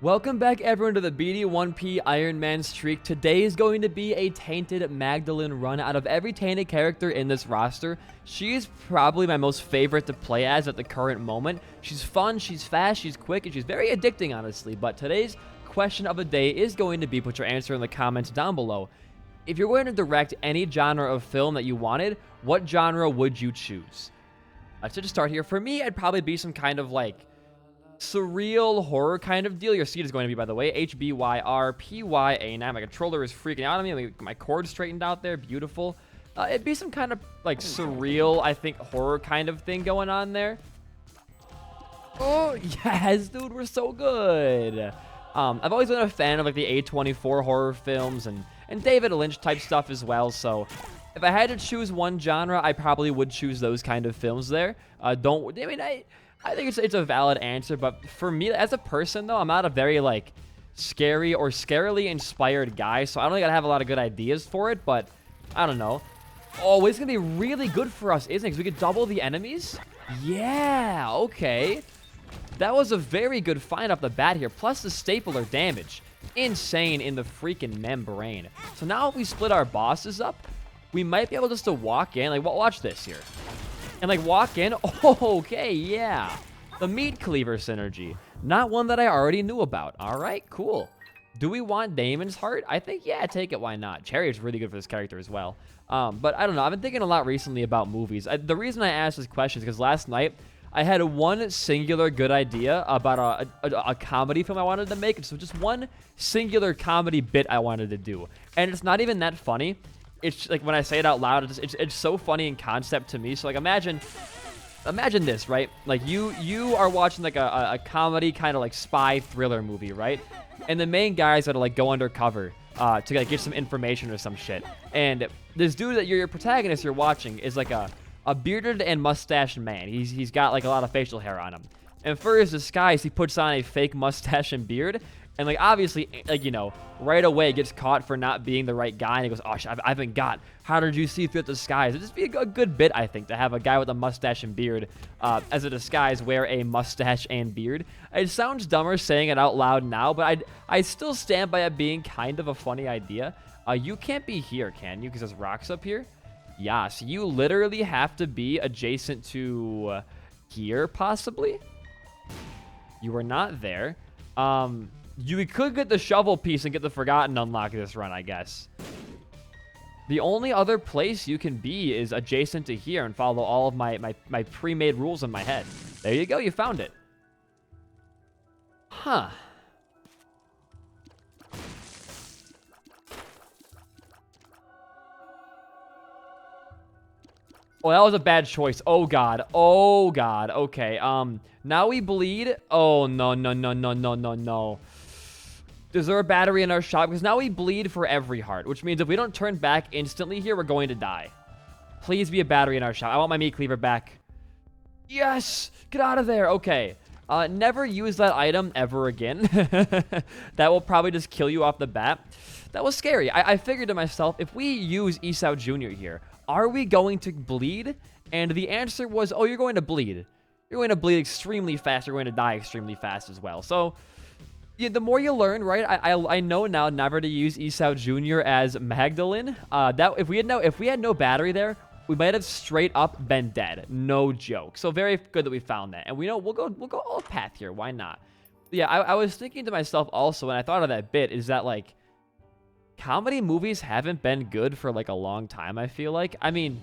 Welcome back everyone to the BD1P Iron Man Streak. Today is going to be a Tainted Magdalen run. Out of every Tainted character in this roster, she is probably my most favorite to play as at the current moment. She's fun, she's fast, she's quick, and she's very addicting honestly. But today's question of the day is going to be, put your answer in the comments down below. If you're going to direct any genre of film that you wanted, what genre would you choose? To just start here, for me, I'd probably be some kind of like surreal horror kind of deal. Your seed is going to be, by the way, HBYRPYA. Now my controller is freaking out on me. My cord straightened out there. Beautiful. It'd be some kind of like surreal, I think, horror kind of thing going on there. Oh, yes, dude, we're so good. I've always been a fan of like the A24 horror films and David Lynch type stuff as well. So if I had to choose one genre, I probably would choose those kind of films there. I think it's a valid answer, but for me, as a person, though, I'm not a very, like, scary or scarily inspired guy, so I don't think I'd have a lot of good ideas for it, but I don't know. Oh, it's going to be really good for us, isn't it? Because we could double the enemies? Yeah, okay. That was a very good find off the bat here, plus the stapler damage. Insane in the freaking membrane. So now if we split our bosses up, we might be able just to walk in. Like, watch this here. And like walk in. Oh, okay, yeah. The meat cleaver synergy. Not one that I already knew about. All right, cool. Do we want Damon's heart? I think, yeah, take it. Why not? Cherry is really good for this character as well. But I don't know. I've been thinking a lot recently about movies. The reason I asked this question is because last night I had one singular good idea about a comedy film I wanted to make. So just one singular comedy bit I wanted to do. And it's not even that funny. It's like when I say it out loud, it's so funny in concept to me. So like imagine this, right? Like you are watching like a comedy kind of like spy thriller movie, right? And the main guy's gotta like go undercover to like get some information or some shit. And this dude that your protagonist you're watching is like a bearded and mustached man. He's got like a lot of facial hair on him. And for his disguise, he puts on a fake mustache and beard. And, like, obviously, like, you know, right away gets caught for not being the right guy. And he goes, oh, I've been got. How did you see through the disguise? It'd just be a good bit, I think, to have a guy with a mustache and beard as a disguise wear a mustache and beard. It sounds dumber saying it out loud now, but I still stand by it being kind of a funny idea. You can't be here, can you? Because there's rocks up here. Yeah, so you literally have to be adjacent to here, possibly. You are not there. You could get the shovel piece and get the Forgotten unlock this run, I guess. The only other place you can be is adjacent to here and follow all of my pre-made rules in my head. There you go, you found it. Huh. Oh, that was a bad choice. Oh, God. Oh, God. Okay, now we bleed. Oh, no, no, no, no, no, no, no. Is there a battery in our shop? Because now we bleed for every heart, which means if we don't turn back instantly here, we're going to die. Please be a battery in our shop. I want my meat cleaver back. Yes! Get out of there. Okay. Never use that item ever again. That will probably just kill you off the bat. That was scary. I figured to myself, if we use Esau Jr. here, are we going to bleed? And the answer was, oh, you're going to bleed. You're going to bleed extremely fast. You're going to die extremely fast as well. So yeah, the more you learn, right? I know now never to use Esau Jr. as Magdalen. That if we had no battery there, we might have straight up been dead. No joke. So very good that we found that. And we know we'll go all path here. Why not? Yeah, I was thinking to myself also when I thought of that bit is that like comedy movies haven't been good for like a long time. I feel like. I mean,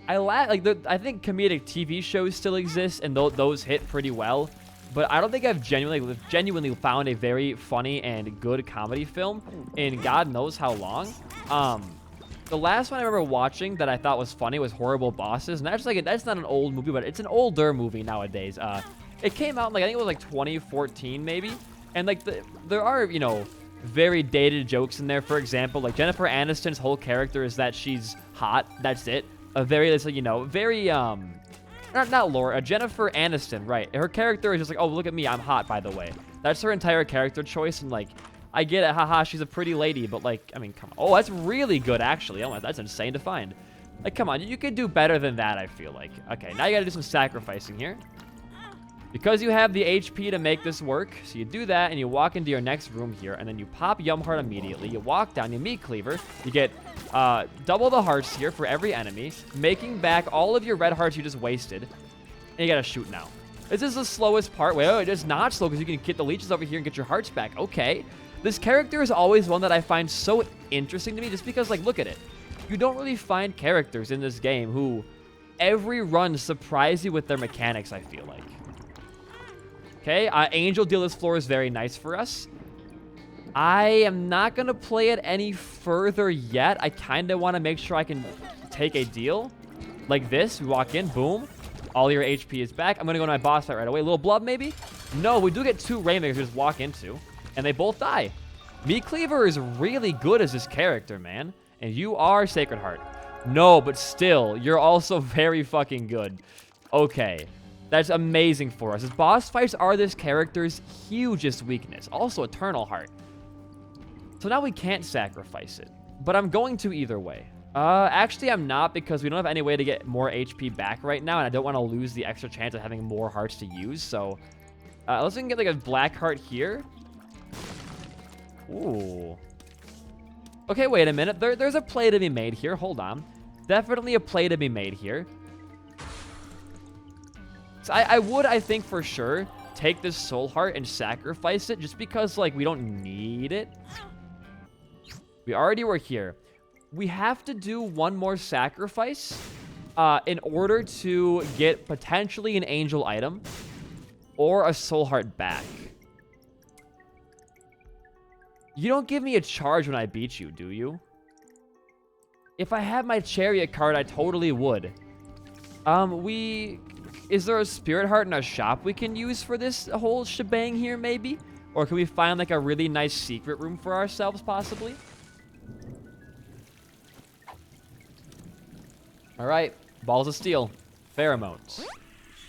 I think comedic TV shows still exist and those hit pretty well. But I don't think I've genuinely found a very funny and good comedy film in God knows how long. The last one I remember watching that I thought was funny was Horrible Bosses, and that's not an old movie, but it's an older movie nowadays. It came out in, like, I think it was like 2014 maybe, and like there are, you know, very dated jokes in there. For example, like Jennifer Aniston's whole character is that she's hot. That's it. A very, it's like, you know, very not Laura, Jennifer Aniston, right? Her character is just like, oh, look at me, I'm hot, by the way. That's her entire character choice, and like, I get it, haha, she's a pretty lady, but like, I mean, come on. Oh, that's really good, actually. Oh, that's insane to find. Like, come on, you could do better than that, I feel like. Okay, now you gotta do some sacrificing here. Because you have the HP to make this work, so you do that, and you walk into your next room here, and then you pop Yum Heart immediately. You walk down, you meat cleaver. You get double the hearts here for every enemy, making back all of your red hearts you just wasted. And you gotta shoot now. This is the slowest part. Wait, oh, it's not slow because you can get the leeches over here and get your hearts back. Okay. This character is always one that I find so interesting to me just because, like, look at it. You don't really find characters in this game who every run surprise you with their mechanics, I feel like. Okay, Angel Dealer's floor is very nice for us. I am not going to play it any further yet. I kind of want to make sure I can take a deal. Like this, we walk in, boom. All your HP is back. I'm going to go to my boss fight right away. A little blood, maybe? No, we do get 2 Rainmakers we just walk into, and they both die. Meat Cleaver is really good as this character, man. And you are Sacred Heart. No, but still, you're also very fucking good. Okay. That's amazing for us. His boss fights are this character's hugest weakness. Also, Eternal Heart. So now we can't sacrifice it. But I'm going to either way. Actually, I'm not because we don't have any way to get more HP back right now. And I don't want to lose the extra chance of having more hearts to use. So, let's see if we can get like a black heart here. Ooh. Okay, wait a minute. There's a play to be made here. Hold on. Definitely a play to be made here. So I would, I think, for sure, take this soul heart and sacrifice it just because, like, we don't need it. We already were here. We have to do one more sacrifice in order to get potentially an angel item or a soul heart back. You don't give me a charge when I beat you, do you? If I had my chariot card, I totally would. Is there a spirit heart in our shop we can use for this whole shebang here, maybe? Or can we find, like, a really nice secret room for ourselves, possibly? Alright, balls of steel. Pheromones.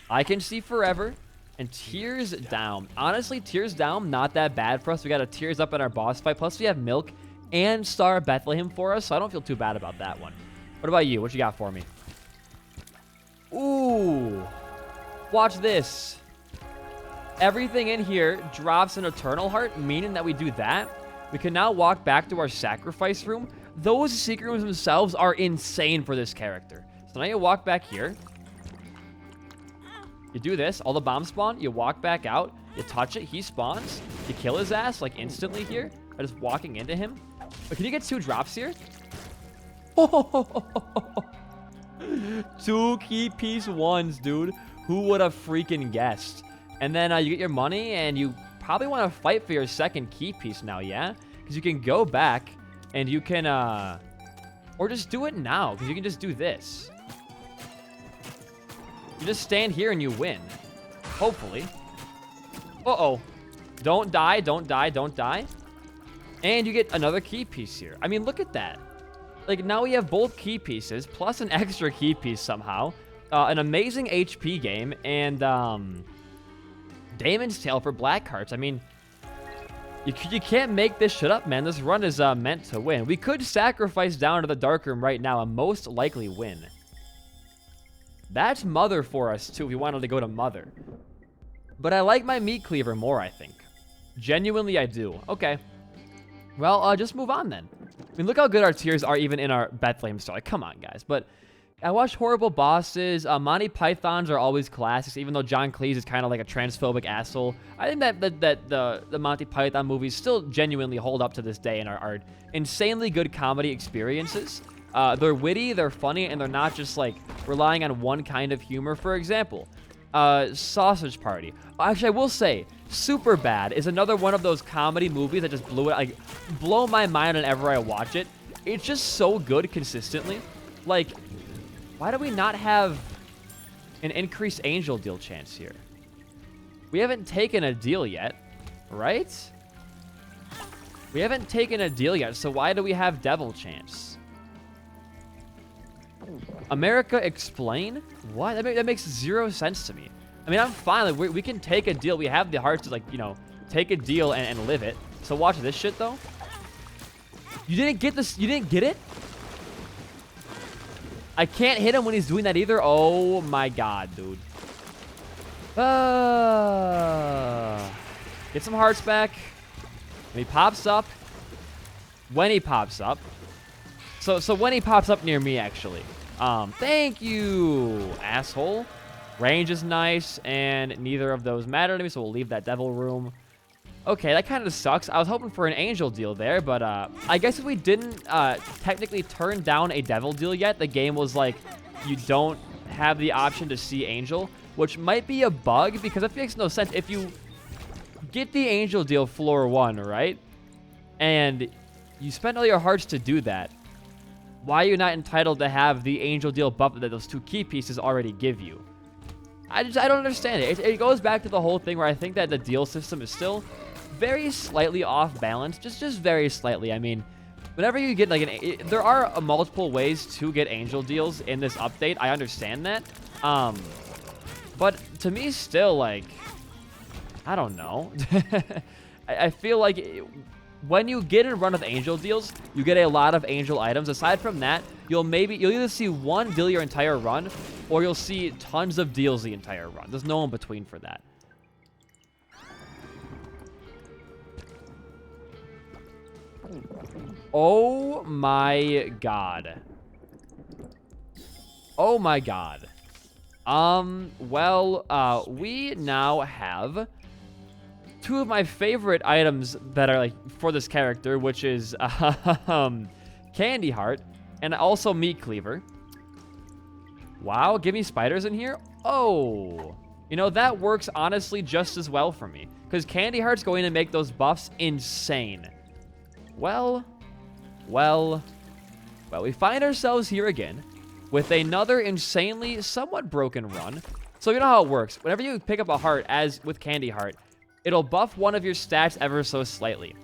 I can see forever. And tears down. Honestly, tears down, not that bad for us. We got a tears up in our boss fight. Plus, we have milk and Star of Bethlehem for us, so I don't feel too bad about that one. What about you? What you got for me? Ooh. Watch this. Everything in here drops an Eternal Heart, meaning that we do that. We can now walk back to our sacrifice room. Those secret rooms themselves are insane for this character. So now you walk back here. You do this, all the bombs spawn, you walk back out, you touch it, he spawns, you kill his ass, like, instantly here, by just walking into him. But can you get 2 drops here? 2 key piece ones, dude. Who would have freaking guessed? And then you get your money, and you probably want to fight for your second key piece now, yeah? Because you can go back, and you can, or just do it now, because you can just do this. You just stand here and you win. Hopefully. Uh-oh. Don't die, don't die, don't die. And you get another key piece here. I mean, look at that. Like, now we have both key pieces, plus an extra key piece somehow. An amazing HP game, and, Damon's Tale for black hearts. I mean, you can't make this shit up, man. This run is, meant to win. We could sacrifice down to the dark room right now and most likely win. That's Mother for us, too, if we wanted to go to Mother. But I like my meat cleaver more, I think. Genuinely, I do. Okay. Well, just move on, then. I mean, look how good our tiers are even in our Bethlehem store. Like, come on, guys. But I watch horrible bosses. Monty Pythons are always classics, even though John Cleese is kind of like a transphobic asshole. I think that the Monty Python movies still genuinely hold up to this day and are insanely good comedy experiences. They're witty, they're funny, and they're not just, like, relying on one kind of humor. For example, Sausage Party. Actually, I will say, Superbad is another one of those comedy movies that just blow my mind whenever I watch it. It's just so good consistently. Like, why do we not have an increased angel deal chance here? We haven't taken a deal yet, right? We haven't taken a deal yet, so why do we have devil chance? America, explain? What? That makes 0 sense to me. I mean, I'm fine. Like, we can take a deal. We have the hearts to, like, you know, take a deal and live it. So watch this shit, though. You didn't get this. You didn't get it? I can't hit him when he's doing that either. Oh, my God, dude. Get some hearts back. And he pops up. When he pops up. So when he pops up near me, actually. Thank you, asshole. Range is nice, and neither of those matter to me, so we'll leave that devil room. Okay, that kind of sucks. I was hoping for an angel deal there, but I guess if we didn't technically turn down a devil deal yet, the game was like, you don't have the option to see angel, which might be a bug, because it makes no sense. If you get the angel deal floor 1, right, and you spend all your hearts to do that, why are you not entitled to have the angel deal buff that those 2 key pieces already give you? I don't understand it. It goes back to the whole thing where I think that the deal system is still very slightly off balance, just very slightly. I mean, whenever you get like there are multiple ways to get angel deals in this update. I understand that, but to me, still, like, I don't know. I feel like when you get in a run of angel deals, you get a lot of angel items. Aside from that, you'll either see one deal your entire run, or you'll see tons of deals the entire run. There's no in between for that. Oh my god. Oh my god. Well, we now have 2 of my favorite items that are like for this character, which is Candy Heart and also Meat Cleaver. Wow, give me spiders in here? Oh, you know, that works honestly just as well for me, because Candy Heart's going to make those buffs insane. Well, we find ourselves here again with another insanely somewhat broken run. So you know how it works. Whenever you pick up a heart, as with Candy Heart, it'll buff one of your stats ever so slightly.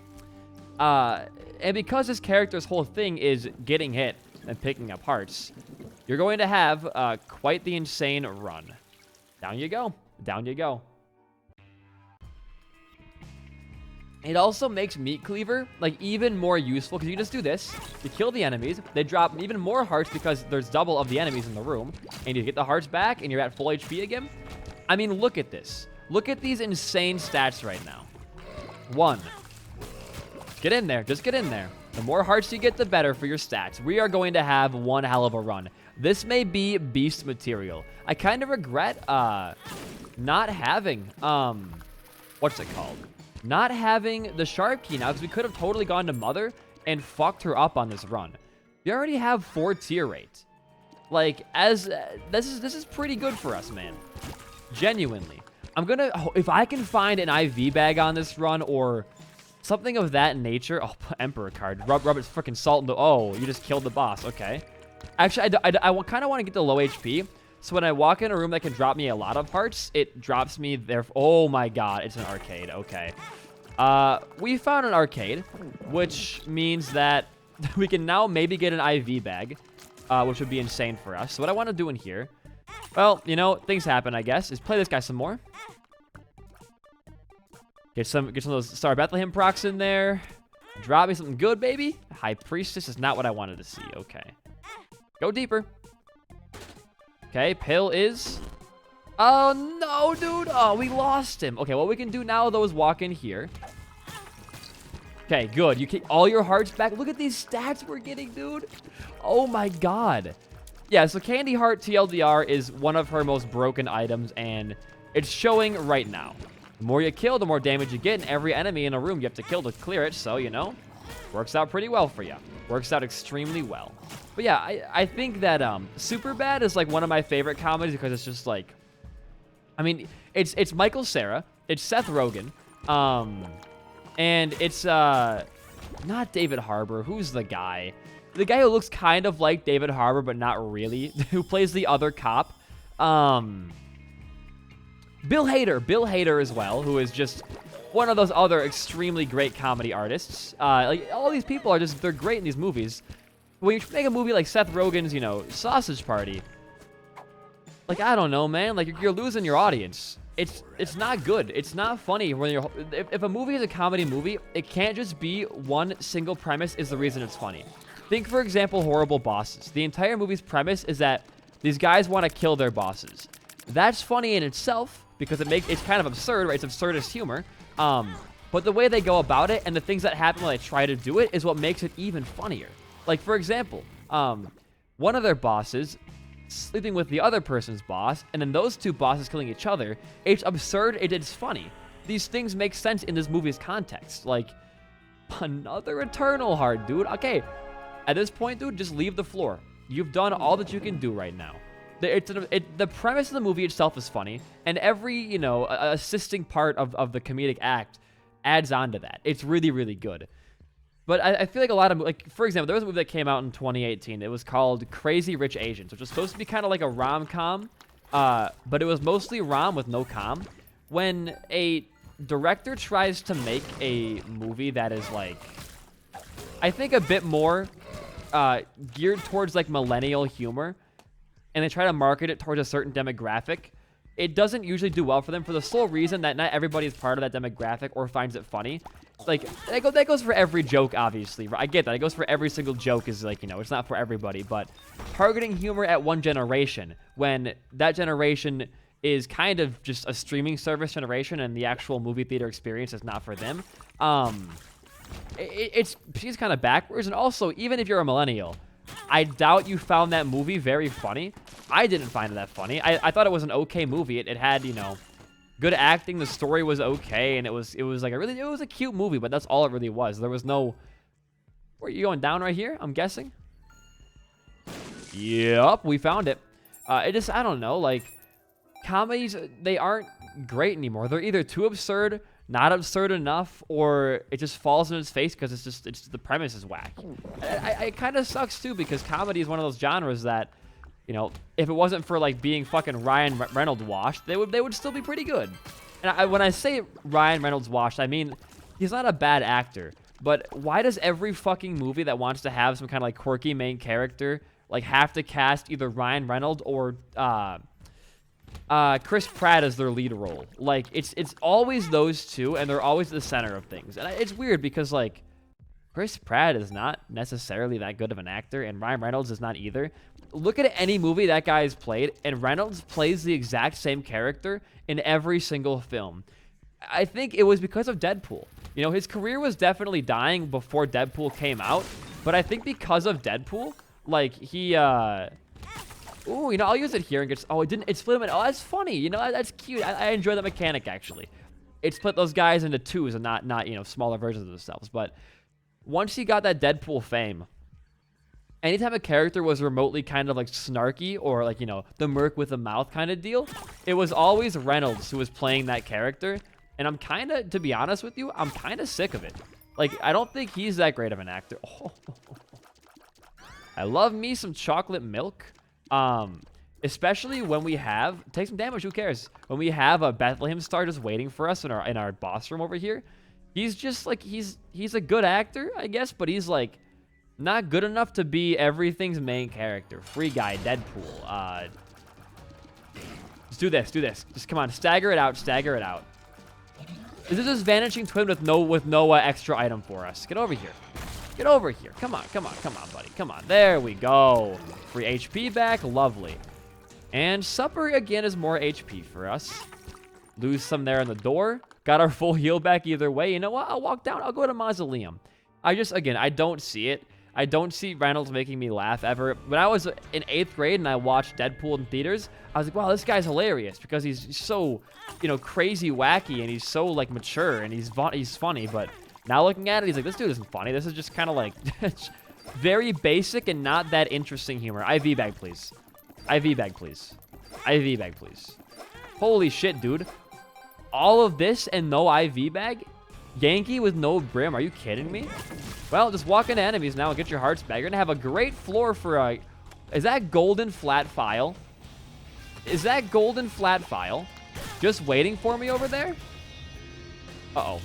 And because this character's whole thing is getting hit and picking up hearts, you're going to have quite the insane run. Down you go. Down you go. It also makes Meat Cleaver like even more useful, because you just do this, you kill the enemies, they drop even more hearts because there's double of the enemies in the room, and you get the hearts back and you're at full HP again. I mean, look at this. Look at these insane stats right now. 1. Get in there. Just get in there. The more hearts you get, the better for your stats. We are going to have one hell of a run. This may be beast material. I kind of regret not having, what's it called? Not having the sharp key now, because we could have totally gone to Mother and fucked her up on this run. We already have 4 tier rate. Like, this is pretty good for us, man. Genuinely. I'm gonna, if I can find an IV bag on this run or something of that nature. Oh, Emperor card. Rub its freaking salt in the, oh, you just killed the boss. Okay. Actually, I kind of want to get the low HP. So when I walk in a room that can drop me a lot of hearts, it drops me there. Oh my god, it's an arcade. Okay. We found an arcade, which means that we can now maybe get an IV bag, which would be insane for us. So what I want to do in here, well, you know, things happen, I guess, is play this guy some more. Get some of those Star Bethlehem procs in there. Drop me something good, baby. High Priestess is not what I wanted to see. Okay. Go deeper. Okay, pill is... Oh, no, dude. Oh, we lost him. Okay, what we can do now, though, is walk in here. Okay, good. You keep all your hearts back. Look at these stats we're getting, dude. Oh, my God. Yeah, so Candy Heart TLDR is one of her most broken items, and it's showing right now. The more you kill, the more damage you get, and every enemy in a room you have to kill to clear it, so, you know, works out pretty well for you. Works out extremely well. But yeah, I think that Superbad is like one of my favorite comedies because it's just like, I mean, it's Michael Cera, it's Seth Rogen, and it's not David Harbour. Who's the guy? The guy who looks kind of like David Harbour but not really, who plays the other cop. Bill Hader as well, who is just one of those other extremely great comedy artists. Like, all these people are just, they're great in these movies. When you make a movie like Seth Rogen's, you know, Sausage Party, like, I don't know, man, like, you're losing your audience. It's not good. It's not funny when you're, if a movie is a comedy movie, it can't just be one single premise is the reason it's funny. Think, for example, Horrible Bosses. The entire movie's premise is that these guys want to kill their bosses. That's funny in itself, because it's kind of absurd, right? It's absurdist humor. But the way they go about it and the things that happen when they try to do it is what makes it even funnier. Like, for example, one of their bosses sleeping with the other person's boss, and then those two bosses killing each other. It's absurd. It's funny. These things make sense in this movie's context. Like, another Eternal Heart, dude. Okay, at this point, dude, just leave the floor. You've done all that you can do right now. The premise of the movie itself is funny, and every, you know, assisting part of the comedic act adds on to that. It's really, really good. But I feel like a lot of, like, for example, there was a movie that came out in 2018. It was called Crazy Rich Asians, which was supposed to be kind of like a rom-com, but it was mostly rom with no com. When a director tries to make a movie that is, like, I think a bit more geared towards, like, millennial humor, and they try to market it towards a certain demographic, it doesn't usually do well for them for the sole reason that not everybody is part of that demographic or finds it funny. Like, that goes for every joke, obviously. I get that. It goes for every single joke is, like, you know, it's not for everybody. But targeting humor at one generation, when that generation is kind of just a streaming service generation and the actual movie theater experience is not for them, it's kind of backwards. And also, even if you're a millennial, I doubt you found that movie very funny. I didn't find it that funny. I thought it was an okay movie. It had, you know, good acting. The story was okay, and it was like it was a cute movie, but that's all it really was. There was no. Where are you going down right here? I'm guessing. Yup, we found it. I don't know, like, comedies, they aren't great anymore. They're either too absurd, not absurd enough, or it just falls in its face because it's the premise is whack. It kind of sucks too, because comedy is one of those genres that, you know, if it wasn't for, like, being fucking Ryan Reynolds washed, they would still be pretty good. And when I say Ryan Reynolds washed, I mean he's not a bad actor, but why does every fucking movie that wants to have some kind of, like, quirky main character, like, have to cast either Ryan Reynolds or Chris Pratt as their lead role? Like, it's always those two, and they're always the center of things. And it's weird because, like, Chris Pratt is not necessarily that good of an actor, and Ryan Reynolds is not either. Look at any movie that guy has played, and Reynolds plays the exact same character in every single film. I think it was because of Deadpool. You know, his career was definitely dying before Deadpool came out, but I think because of Deadpool, like, he, ooh, you know, I'll use it here and get, oh, it split them in, oh, that's funny, you know, that's cute. I enjoy that mechanic, actually. It split those guys into twos and not, you know, smaller versions of themselves. But once he got that Deadpool fame, anytime a character was remotely kind of, like, snarky or, like, you know, the merc with a mouth kind of deal, it was always Reynolds who was playing that character. And I'm kind of, to be honest with you, I'm kind of sick of it. Like, I don't think he's that great of an actor. Oh. I love me some chocolate milk. Especially when we have, take some damage, who cares? When we have a Bethlehem star just waiting for us in our boss room over here. He's just, like, he's a good actor, I guess, but he's, like, not good enough to be everything's main character. Free guy, Deadpool. Just do this. Just come on, stagger it out. This is this Vanishing Twin with no extra item for us. Get over here. Come on, buddy. Come on. There we go. Free HP back. Lovely. And Supper, again, is more HP for us. Lose some there in the door. Got our full heal back either way. You know what? I'll walk down. I'll go to Mausoleum. I don't see it. I don't see Reynolds making me laugh ever. When I was in 8th grade and I watched Deadpool in theaters, I was like, wow, this guy's hilarious because he's so, you know, crazy wacky, and he's so, like, mature, and he's funny. But now looking at it, he's like, this dude isn't funny. This is just kind of, like, very basic and not that interesting humor. IV bag, please. Holy shit, dude. All of this and no IV bag? Yankee with no brim? Are you kidding me? Well, just walk into enemies now and get your hearts back. You're going to have a great floor for a... Is that golden flat file? Just waiting for me over there? Uh-oh.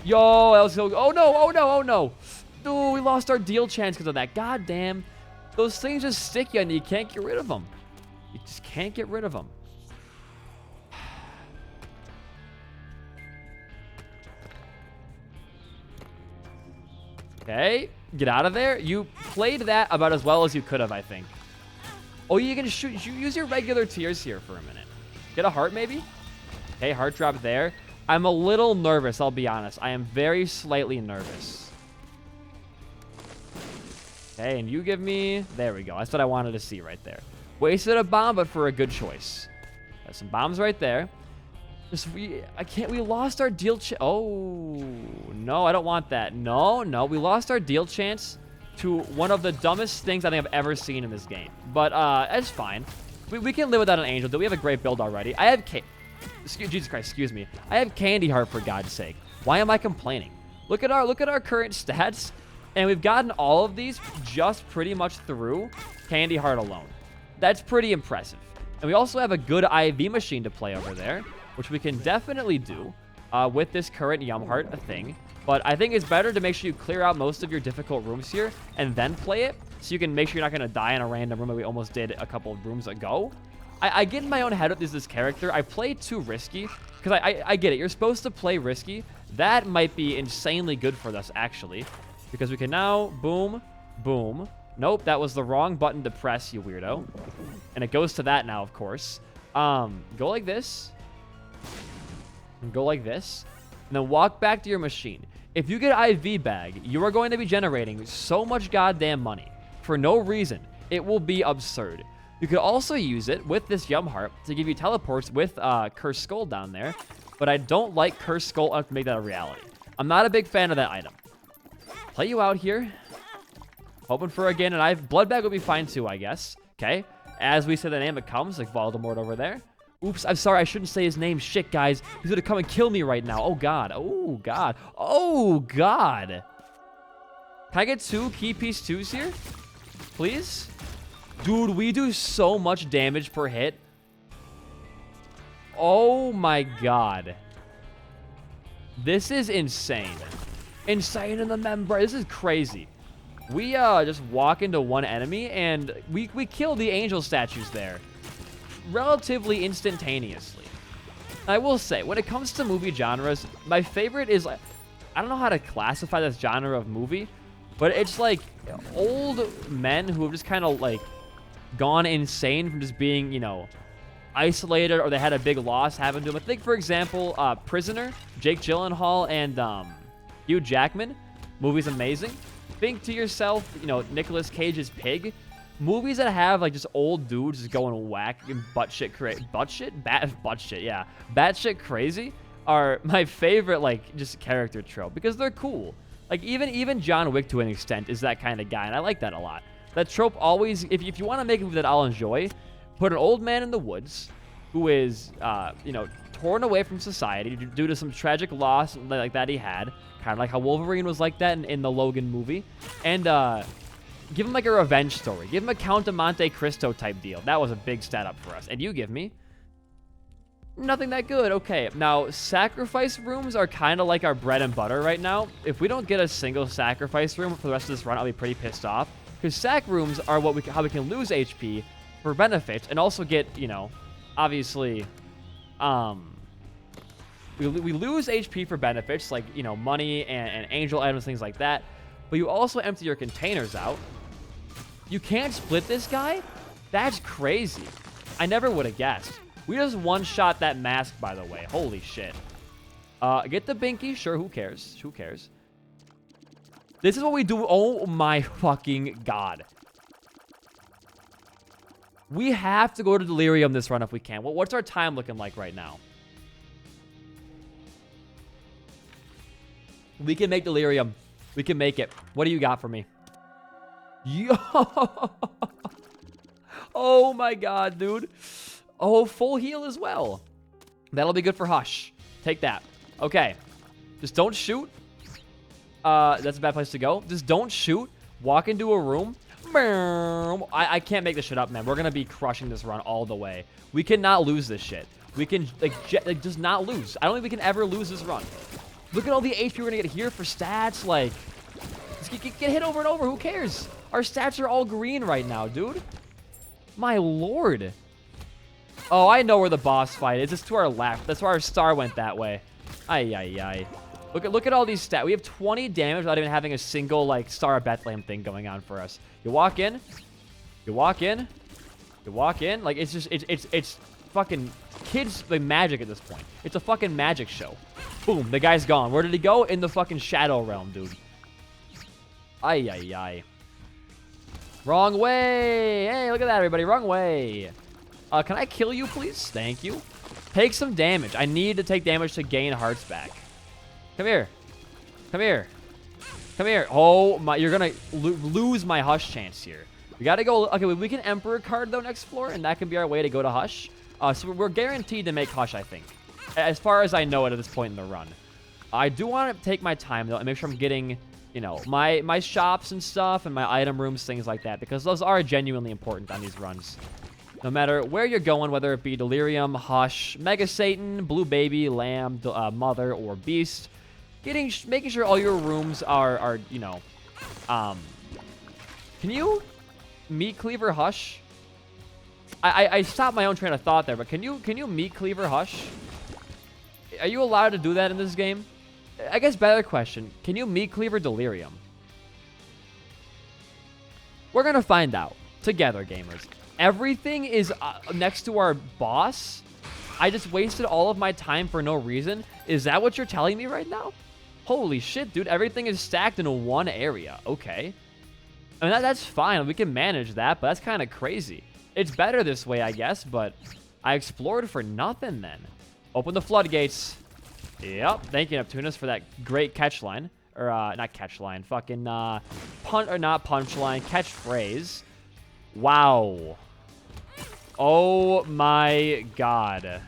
Yo, that was so... Oh, no. Dude, we lost our deal chance because of that. God damn. Those things just stick you and you can't get rid of them. You just can't get rid of them. Okay, get out of there. You played that about as well as you could have, I think. Oh, you can use your regular tears here for a minute. Get a heart, maybe? Okay, heart drop there. I'm a little nervous, I'll be honest. I am very slightly nervous. Okay, and you give me... There we go. That's what I wanted to see right there. Wasted a bomb, but for a good choice. Got some bombs right there. We lost our deal oh, no, I don't want that. No, we lost our deal chance to one of the dumbest things I think I've ever seen in this game. But, it's fine. We can live without an angel, though. We have a great build already. I have Jesus Christ, excuse me. I have Candy Heart, for God's sake. Why am I complaining? Look at our current stats, and we've gotten all of these just pretty much through Candy Heart alone. That's pretty impressive. And we also have a good IV machine to play over there, which we can definitely do with this current Yum Heart thing. But I think it's better to make sure you clear out most of your difficult rooms here and then play it, so you can make sure you're not going to die in a random room that we almost did a couple of rooms ago. I get in my own head with this character. I play too risky, because I get it. You're supposed to play risky. That might be insanely good for us, actually, because we can now, boom, boom. Nope, that was the wrong button to press, you weirdo. And it goes to that now, of course. Go like this. And go like this. And then walk back to your machine. If you get IV bag, you are going to be generating so much goddamn money for no reason. It will be absurd. You could also use it with this Yum Heart to give you teleports with Cursed Skull down there. But I don't like Cursed Skull enough to make that a reality. I'm not a big fan of that item. Play you out here. Hoping for again, and Blood Bag will be fine too, I guess. Okay. As we say the name, it comes, like Voldemort over there. Oops, I'm sorry, I shouldn't say his name. Shit, guys. He's gonna come and kill me right now. Oh, God. Oh, God. Oh, God. Can I get 2 key piece 2s here? Please? Dude, we do so much damage per hit. Oh, my God. This is insane. Insane in the membrane. This is crazy. We just walk into one enemy, and we kill the angel statues there relatively instantaneously. I will say, when it comes to movie genres, my favorite is, I don't know how to classify this genre of movie, but it's like old men who have just kind of like gone insane from just being, you know, isolated, or they had a big loss happen to them. I think, for example, Prisoner, Jake Gyllenhaal, and Hugh Jackman. Movie's amazing. Think to yourself, you know, Nicolas Cage's Pig. Movies that have like just old dudes just going whack and batshit crazy are my favorite, like, just character trope, because they're cool. Like, even John Wick to an extent is that kind of guy, and I like that a lot. That trope always, if you want to make a movie that I'll enjoy, put an old man in the woods who is, you know, torn away from society due to some tragic loss like that he had, kind of like how Wolverine was like that in the Logan movie, and give him like a revenge story. Give him a Count of Monte Cristo type deal. That was a big stat up for us. And you give me nothing that good. Okay, now sacrifice rooms are kind of like our bread and butter right now. If we don't get a single sacrifice room for the rest of this run, I'll be pretty pissed off, because sac rooms are how we can lose HP for benefits, and also get, you know, obviously, we lose HP for benefits, like, you know, money and angel items, things like that. But you also empty your containers out. You can't split this guy? That's crazy. I never would have guessed. We just one-shot that mask, by the way. Holy shit. Get the binky. Sure, who cares? Who cares? This is what we do. Oh my fucking God. We have to go to Delirium this run if we can. What's our time looking like right now? We can make Delirium. We can make it. What do you got for me? Yo! Oh my God, dude. Oh, full heal as well. That'll be good for Hush. Take that. Okay. Just don't shoot. That's a bad place to go. Just don't shoot. Walk into a room. I can't make this shit up, man. We're going to be crushing this run all the way. We cannot lose this shit. We can, like, just not lose. I don't think we can ever lose this run. Look at all the HP we're going to get here for stats. Like, just get hit over and over. Who cares? Our stats are all green right now, dude. My lord. Oh, I know where the boss fight is. It's to our left. That's why our star went that way. Ay. Look at all these stats. We have 20 damage without even having a single, like, Star of Bethlehem thing going on for us. You walk in. You walk in. You walk in. Like, it's just, it's fucking kids like magic at this point. It's a fucking magic show. Boom, the guy's gone. Where did he go? In the fucking shadow realm, dude. Ay, ay, ay. Wrong way. Hey, look at that, everybody. Wrong way. Can I kill you, please? Thank you. Take some damage. I need to take damage to gain hearts back. Come here. Come here. Come here. Oh, my. You're going to lose my Hush chance here. We got to go. Okay, we can Emperor card, though, next floor, and that can be our way to go to Hush. So we're guaranteed to make Hush, I think. As far as I know it at this point in the run. I do want to take my time, though, and make sure I'm getting, you know, my shops and stuff and my item rooms, things like that, because those are genuinely important on these runs. No matter where you're going, whether it be Delirium, Hush, Mega Satan, Blue Baby, Lamb, Mother, or Beast, making sure all your rooms are you know, can you meat cleaver Hush? I stopped my own train of thought there, but can you meat cleaver Hush? Are you allowed to do that in this game? I guess better question, can you meat cleaver Delirium? We're gonna find out together, gamers. Everything is next to our boss. I just wasted all of my time for no reason. Is that what you're telling me right now? Holy shit, dude. Everything is stacked in one area. Okay. I mean, that's fine. We can manage that, but that's kind of crazy. It's better this way, I guess, but I explored for nothing then. Open the floodgates. Yep. Thank you, Neptunus, for that great catch line. Or, not catch line. Fucking, not punch line. Catchphrase. Wow. Oh my god.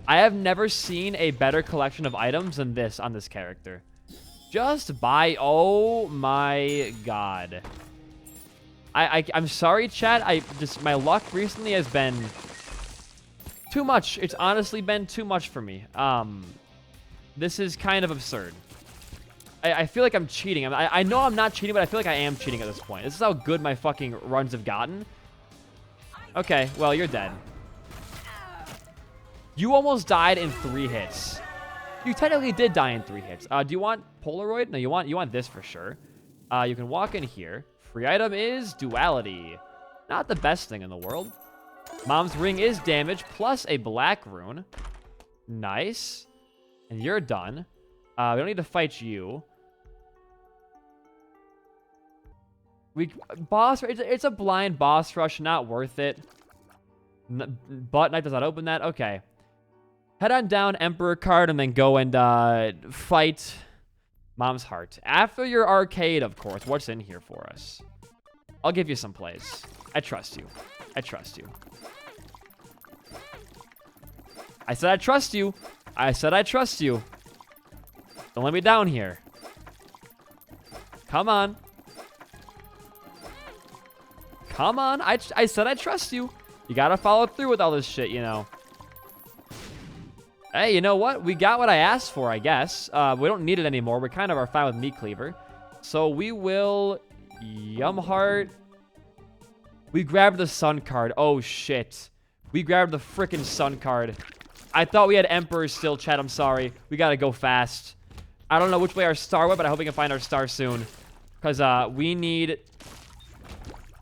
I have never seen a better collection of items than this on this character. Just by... Oh my god. I'm sorry, chat. My luck recently has been too much. It's honestly been too much for me. This is kind of absurd. I feel like I'm cheating. I know I'm not cheating, but I feel like I am cheating at this point. This is how good my fucking runs have gotten. Okay, well, you're dead. You almost died in 3 hits. You technically did die in 3 hits. Do you want Polaroid? No, you want this for sure. You can walk in here. Free item is Duality. Not the best thing in the world. Mom's ring is damage plus a black rune. Nice. And you're done. We don't need to fight you. Boss, it's a blind boss rush, not worth it. But Knight does not open that. Okay. Head on down, Emperor card, and then go and fight Mom's Heart. After your arcade, of course. What's in here for us? I'll give you some plays. I trust you. I trust you. I said I trust you. I said I trust you. Don't let me down here. Come on. Come on. I said I trust you. You gotta follow through with all this shit, you know. Hey, you know what? We got what I asked for, I guess. We don't need it anymore. We kind of are fine with Meat Cleaver. So we will... Yum Heart. We grabbed the Sun card. Oh, shit. We grabbed the frickin' Sun card. I thought we had Emperor still, chat. I'm sorry. We gotta go fast. I don't know which way our star went, but I hope we can find our star soon. Because we need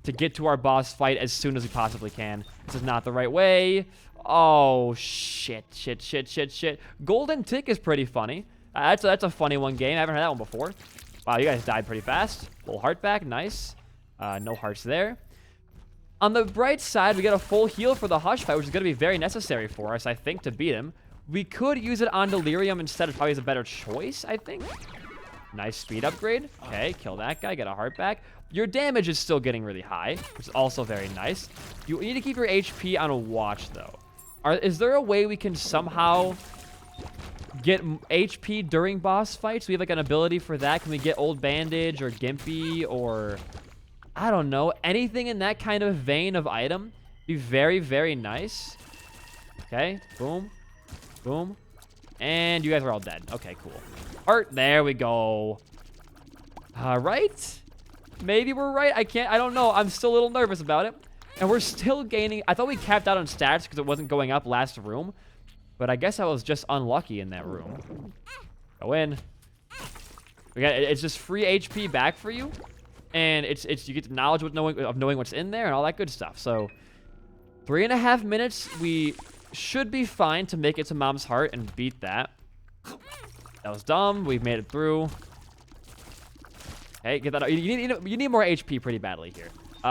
to get to our boss fight as soon as we possibly can. This is not the right way. Oh, shit. Golden Tick is pretty funny. That's a funny one game. I haven't heard that one before. Wow, you guys died pretty fast. Full heart back. Nice. No hearts there. On the bright side, we get a full heal for the Hush fight, which is going to be very necessary for us, I think, to beat him. We could use it on Delirium instead. It's probably a better choice, I think. Nice speed upgrade. Okay, kill that guy. Get a heart back. Your damage is still getting really high, which is also very nice. You need to keep your HP on a watch, though. Is there a way we can somehow get HP during boss fights? We have like an ability for that. Can we get Old Bandage or Gimpy or... I don't know. Anything in that kind of vein of item? Be very, very nice. Okay. Boom. Boom. And you guys are all dead. Okay, cool. Heart. There we go. All right. Maybe we're right. I don't know. I'm still a little nervous about it. And we're still gaining. I thought we capped out on stats because it wasn't going up last room. But I guess I was just unlucky in that room. Go in. It's just free HP back for you. And it's you get the knowledge of knowing what's in there and all that good stuff. So 3.5 minutes. We should be fine to make it to Mom's Heart and beat that. That was dumb. We've made it through. Hey, get that out. You need more HP pretty badly here.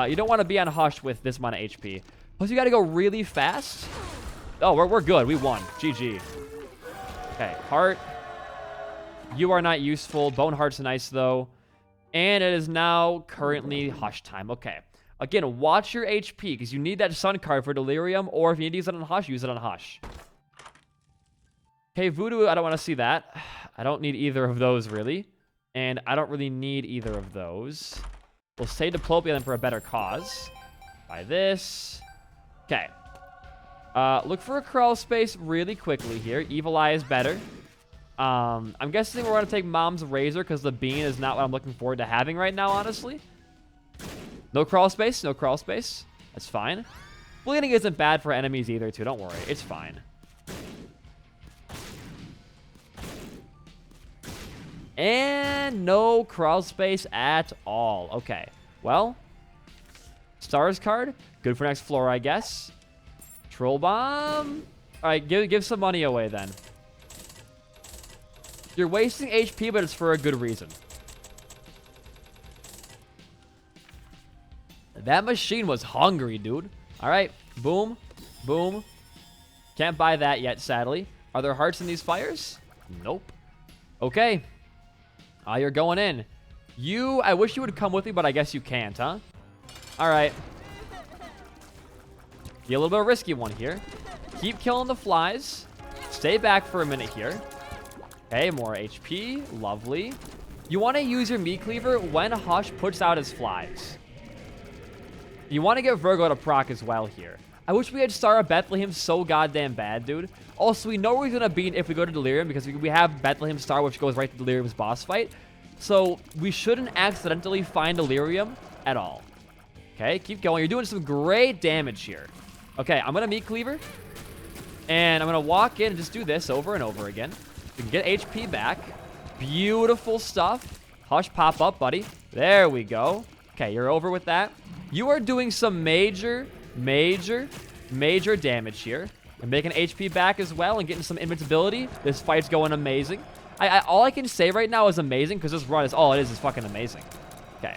You don't want to be on Hush with this amount of HP. Plus, you got to go really fast. Oh, we're good. We won. GG. Okay, Heart. You are not useful. Bone Heart's nice, though. And it is now currently Hush time. Okay. Again, watch your HP, because you need that Sun card for Delirium, or if you need to use it on Hush, use it on Hush. Okay, Voodoo, I don't want to see that. I don't need either of those, really. And I don't really need either of those. We'll say Diplopia then for a better cause. Buy this. Okay. Look for a crawl space really quickly here. Evil Eye is better. I'm guessing we're going to take Mom's Razor because the Bean is not what I'm looking forward to having right now, honestly. No crawl space. No crawl space. That's fine. Bleeding isn't bad for enemies either, too. Don't worry. It's fine. And no crawl space at all. Okay. Well. Stars card. Good for next floor, I guess. Troll Bomb. All right. Give some money away, then. You're wasting HP, but it's for a good reason. That machine was hungry, dude. All right. Boom. Boom. Can't buy that yet, sadly. Are there hearts in these fires? Nope. Okay. You're going in. I wish you would come with me, but I guess you can't, huh? All right. Be a little bit of a risky one here. Keep killing the flies. Stay back for a minute here. Okay, more HP. Lovely. You want to use your meat cleaver when Hush puts out his flies. You want to get Virgo to proc as well here. I wish we had Star of Bethlehem so goddamn bad, dude. Also, we know we're going to beat if we go to Delirium because we have Bethlehem Star, which goes right to Delirium's boss fight. So, we shouldn't accidentally find Delirium at all. Okay, keep going. You're doing some great damage here. Okay, I'm going to meat cleaver. And I'm going to walk in and just do this over and over again. We can get HP back. Beautiful stuff. Hush, pop up, buddy. There we go. Okay, you're over with that. You are doing some major damage here. And making HP back as well and getting some invincibility. This fight's going amazing. All I can say right now is amazing because this run is all it is fucking amazing. Okay.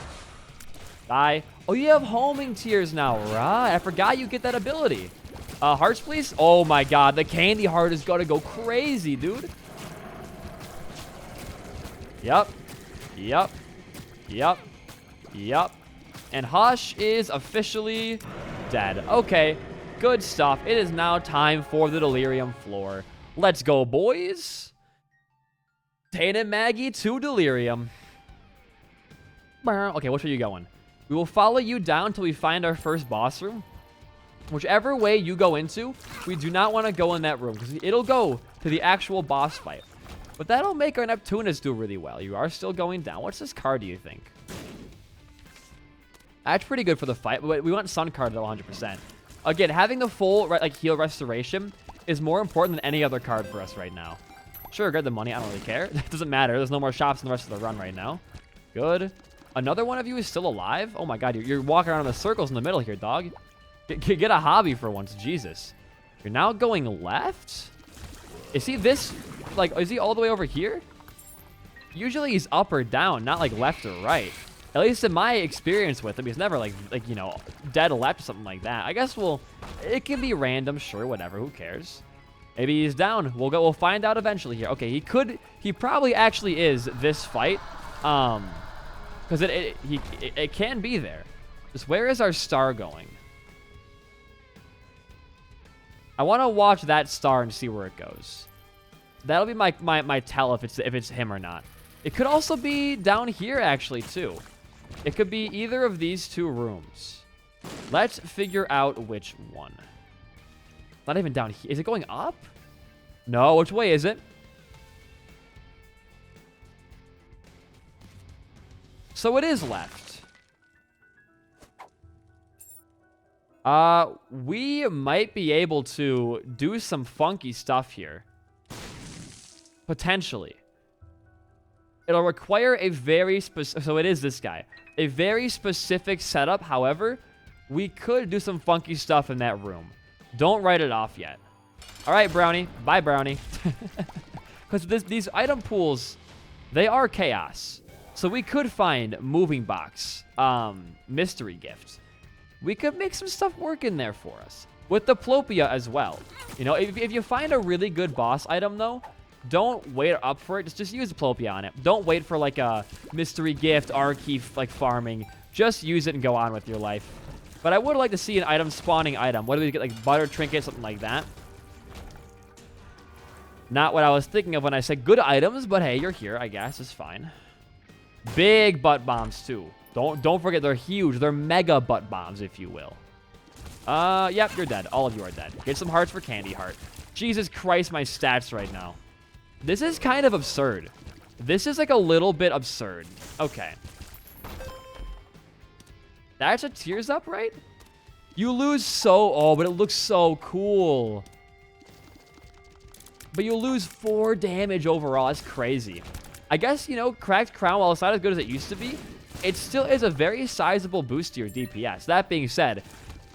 Die. Oh, you have homing tears now, right? I forgot you get that ability. Hearts, please. Oh my god, the candy heart is gonna go crazy, dude. Yep. And Hush is officially dead. Okay, good stuff. It is now time for the Delirium floor. Let's go, boys. Tainted Maggie to Delirium. Okay, which way are you going? We will follow you down until we find our first boss room. Whichever way you go into, we do not want to go in that room because it'll go to the actual boss fight. But that'll make our Neptunus do really well. You are still going down. What's this card, do you think? That's pretty good for the fight, but we want Sun card though 100%. Again, having the full heal restoration is more important than any other card for us right now. Sure, get the money. I don't really care. It doesn't matter. There's no more shops in the rest of the run right now. Good. Another one of you is still alive? Oh my god, you're walking around in the circles in the middle here, dog. Get a hobby for once. Jesus. You're now going left? Is he this... is he all the way over here? Usually he's up or down, not left or right. At least in my experience with him, he's never you know, dead left or something like that. I guess it can be random, sure, whatever, who cares? Maybe he's down. We'll find out eventually here. Okay, he probably actually is this fight. Because it can be there. Just where is our star going? I want to watch that star and see where it goes. That'll be my tell if it's him or not. It could also be down here actually too. It could be either of these two rooms. Let's figure out which one. Not even down here. Is it going up? No, which way is it? So it is left. We might be able to do some funky stuff here. Potentially. It'll require a very specific... So it is this guy. A very specific setup. However, we could do some funky stuff in that room. Don't write it off yet. All right, Brownie. Bye, Brownie. Because these item pools, they are chaos. So we could find moving box, mystery gift. We could make some stuff work in there for us. With the Plopia as well. You know, if you find a really good boss item, though, don't wait up for it. Just use the Plopia on it. Don't wait for, like, a mystery gift, R-key, like, farming. Just use it and go on with your life. But I would like to see an item spawning item. Whether we get, like, butter trinket, something like that. Not what I was thinking of when I said good items, but hey, you're here, I guess. It's fine. Big butt bombs, too. Don't forget, they're huge. They're mega butt bombs, if you will. Yep, you're dead. All of you are dead. Get some hearts for Candy Heart. Jesus Christ, my stats right now. This is kind of absurd. This is, like, a little bit absurd. Okay. That's a tears up, right? You lose so... Oh, but it looks so cool. But you lose 4 damage overall. That's crazy. I guess, you know, Cracked Crown, while it's not as good as it used to be, it still is a very sizable boost to your DPS. That being said,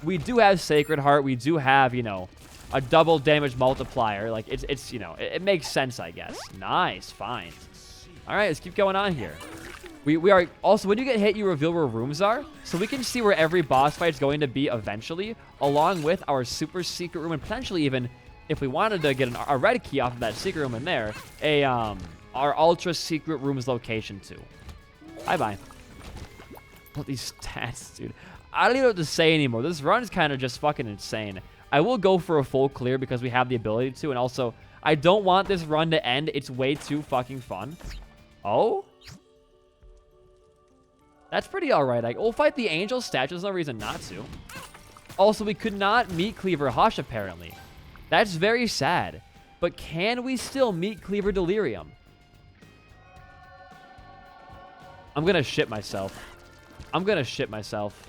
we do have Sacred Heart. We do have, you know, a double damage multiplier. Like, it's you know, it makes sense, I guess. Nice. Fine. All right, let's keep going on here. We are... Also, when you get hit, you reveal where rooms are. So we can see where every boss fight is going to be eventually, along with our super secret room, and potentially even... If we wanted to get a red key off of that secret room in there, our ultra secret room's location too. Bye-bye. What these stats, dude. I don't even know what to say anymore. This run is kind of just fucking insane. I will go for a full clear because we have the ability to, and also, I don't want this run to end. It's way too fucking fun. Oh? That's pretty alright. We'll fight the angel statue. There's no reason not to. Also, we could not meet Cleaver Hush, apparently. That's very sad. But can we still meet Cleaver Delirium? I'm going to shit myself. I'm going to shit myself.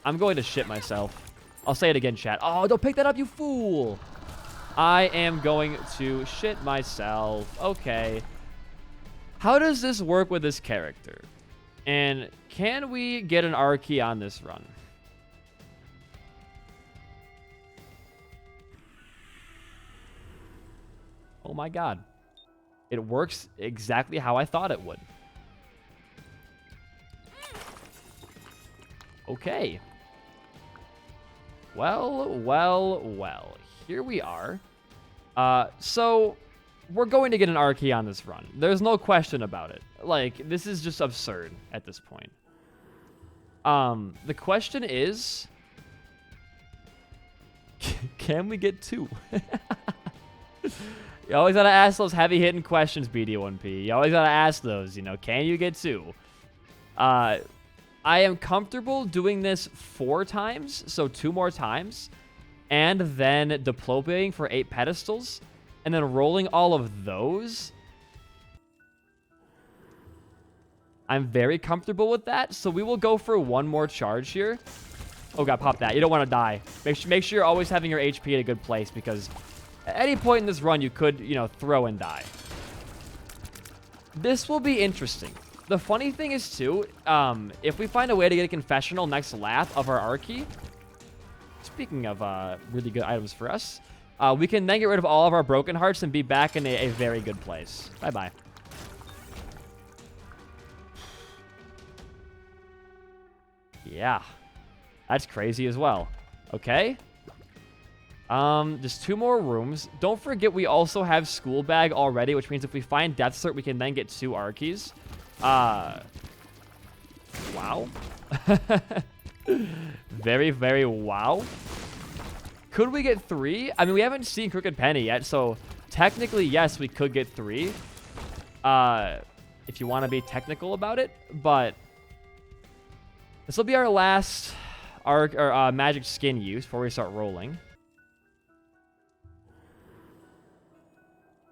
I'm going to shit myself. I'll say it again, chat. Oh, don't pick that up, you fool. I am going to shit myself. Okay. How does this work with this character? And can we get an R key on this run? Oh my god. It works exactly how I thought it would. Okay. Well. Here we are. So, we're going to get an R key on this run. There's no question about it. Like, this is just absurd at this point. The question is... Can we get 2? You always gotta ask those heavy-hitting questions, BD1P. You always gotta ask those, you know. Can you get 2? I am comfortable doing this 4 times, so 2 more times, and then deploying for 8 pedestals, and then rolling all of those. I'm very comfortable with that, so we will go for 1 more charge here. Oh god, pop that. You don't want to die. Make sure you're always having your HP at a good place, because at any point in this run, you could, you know, throw and die. This will be interesting. The funny thing is, too, if we find a way to get a confessional next lap of our R key, speaking of really good items for us, we can then get rid of all of our broken hearts and be back in a very good place. Bye-bye. Yeah. That's crazy as well. Okay. Just 2 more rooms. Don't forget we also have School Bag already, which means if we find Death Cert, we can then get 2 R keys. Wow. Very, very wow. Could we get 3? I mean, we haven't seen Crooked Penny yet, so technically, yes, we could get 3. If you want to be technical about it, but this will be our last magic skin use before we start rolling.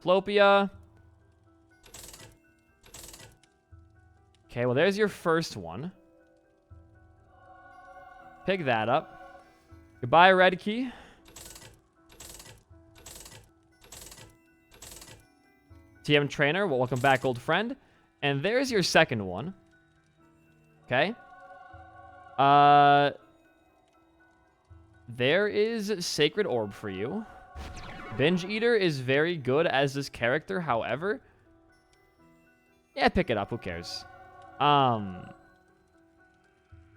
Plopia. Okay, well, there's your first one. Pick that up. Goodbye, red key. TM Trainer, well, welcome back, old friend. And there's your second one. Okay. There is Sacred Orb for you. Binge Eater is very good as this character, however. Yeah, pick it up. Who cares?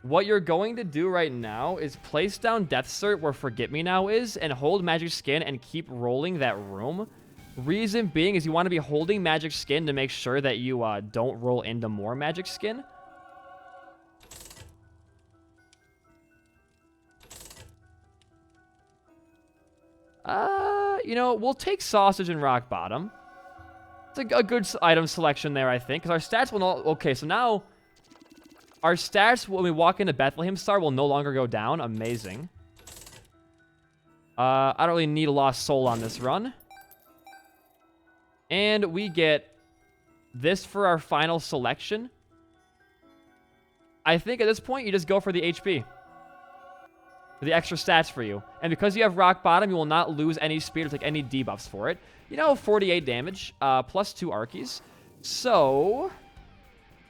What you're going to do right now is place down Death Cert where Forget Me Now is and hold Magic Skin and keep rolling that room. Reason being is you want to be holding Magic Skin to make sure that you don't roll into more Magic Skin. You know, we'll take Sausage and Rock Bottom. It's a good item selection there, I think, because our stats will not... Okay, so now our stats when we walk into Bethlehem Star will no longer go down. Amazing. I don't really need a Lost Soul on this run. And we get this for our final selection. I think at this point, you just go for the HP. For the extra stats for you. And because you have Rock Bottom, you will not lose any speed or take any debuffs for it. You know, 48 damage, plus 2 Archies. So,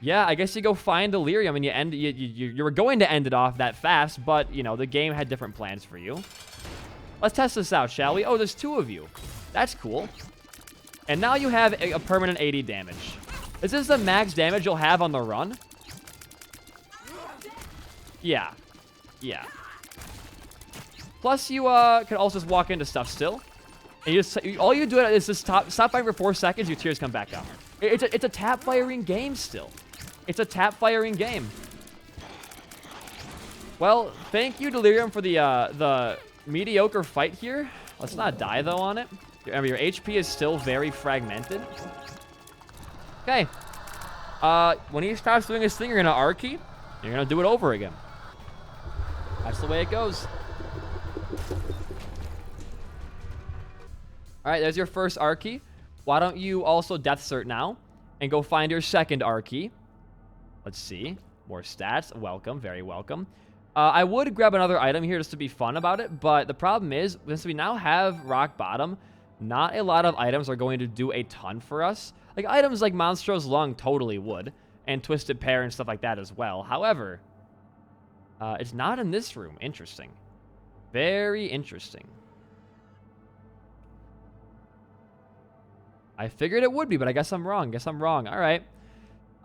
yeah, I guess you go find Delirium and you were going to end it off that fast, but, you know, the game had different plans for you. Let's test this out, shall we? Oh, there's 2 of you. That's cool. And now you have a permanent 80 damage. Is this the max damage you'll have on the run? Yeah. Yeah. Plus, you can also just walk into stuff still. And you just, all you do is just stop firing for 4 seconds, your tears come back up. It's a tap firing game still. It's a tap firing game. Well, thank you, Delirium, for the mediocre fight here. Let's not die, though, on it. Remember, your HP is still very fragmented. Okay. When he stops doing his thing, you're going to Archie. You're going to do it over again. That's the way it goes. All right, there's your first Archie. Why don't you also Death Cert now and go find your second Archie? Let's see. More stats. Welcome. Very welcome. I would grab another item here just to be fun about it, but the problem is, since we now have Rock Bottom, not a lot of items are going to do a ton for us. Like, items like Monstro's Lung totally would, and Twisted Pear and stuff like that as well. However, it's not in this room. Interesting. Very interesting. I figured it would be, but I guess I'm wrong. All right.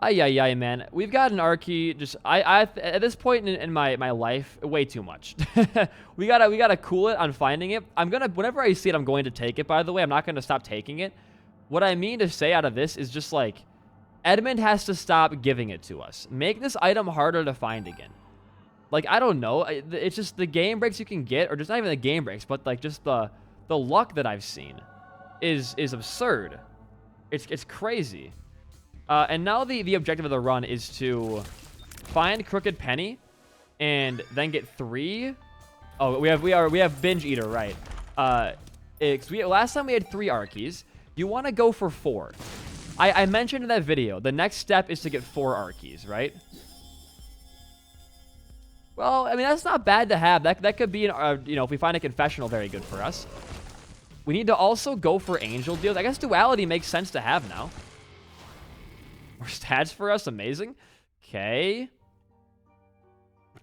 Ay, man. We've got an Archie. Just at this point in my life, way too much. we gotta cool it on finding it. Whenever I see it, I'm going to take it. By the way, I'm not going to stop taking it. What I mean to say out of this is just like, Edmund has to stop giving it to us. Make this item harder to find again. Like, I don't know. It's just the game breaks you can get, or just not even the game breaks, but like just the luck that I've seen is absurd. It's crazy. And now the objective of the run is to find Crooked Penny and then get 3. Oh, we have Binge Eater, right? Last time we had 3 Archies. You want to go for 4. I mentioned in that video, the next step is to get 4 Archies, right? Well, I mean, that's not bad to have. That could be, you know, if we find a confessional, very good for us. We need to also go for Angel deals. I guess Duality makes sense to have now. More stats for us. Amazing. Okay.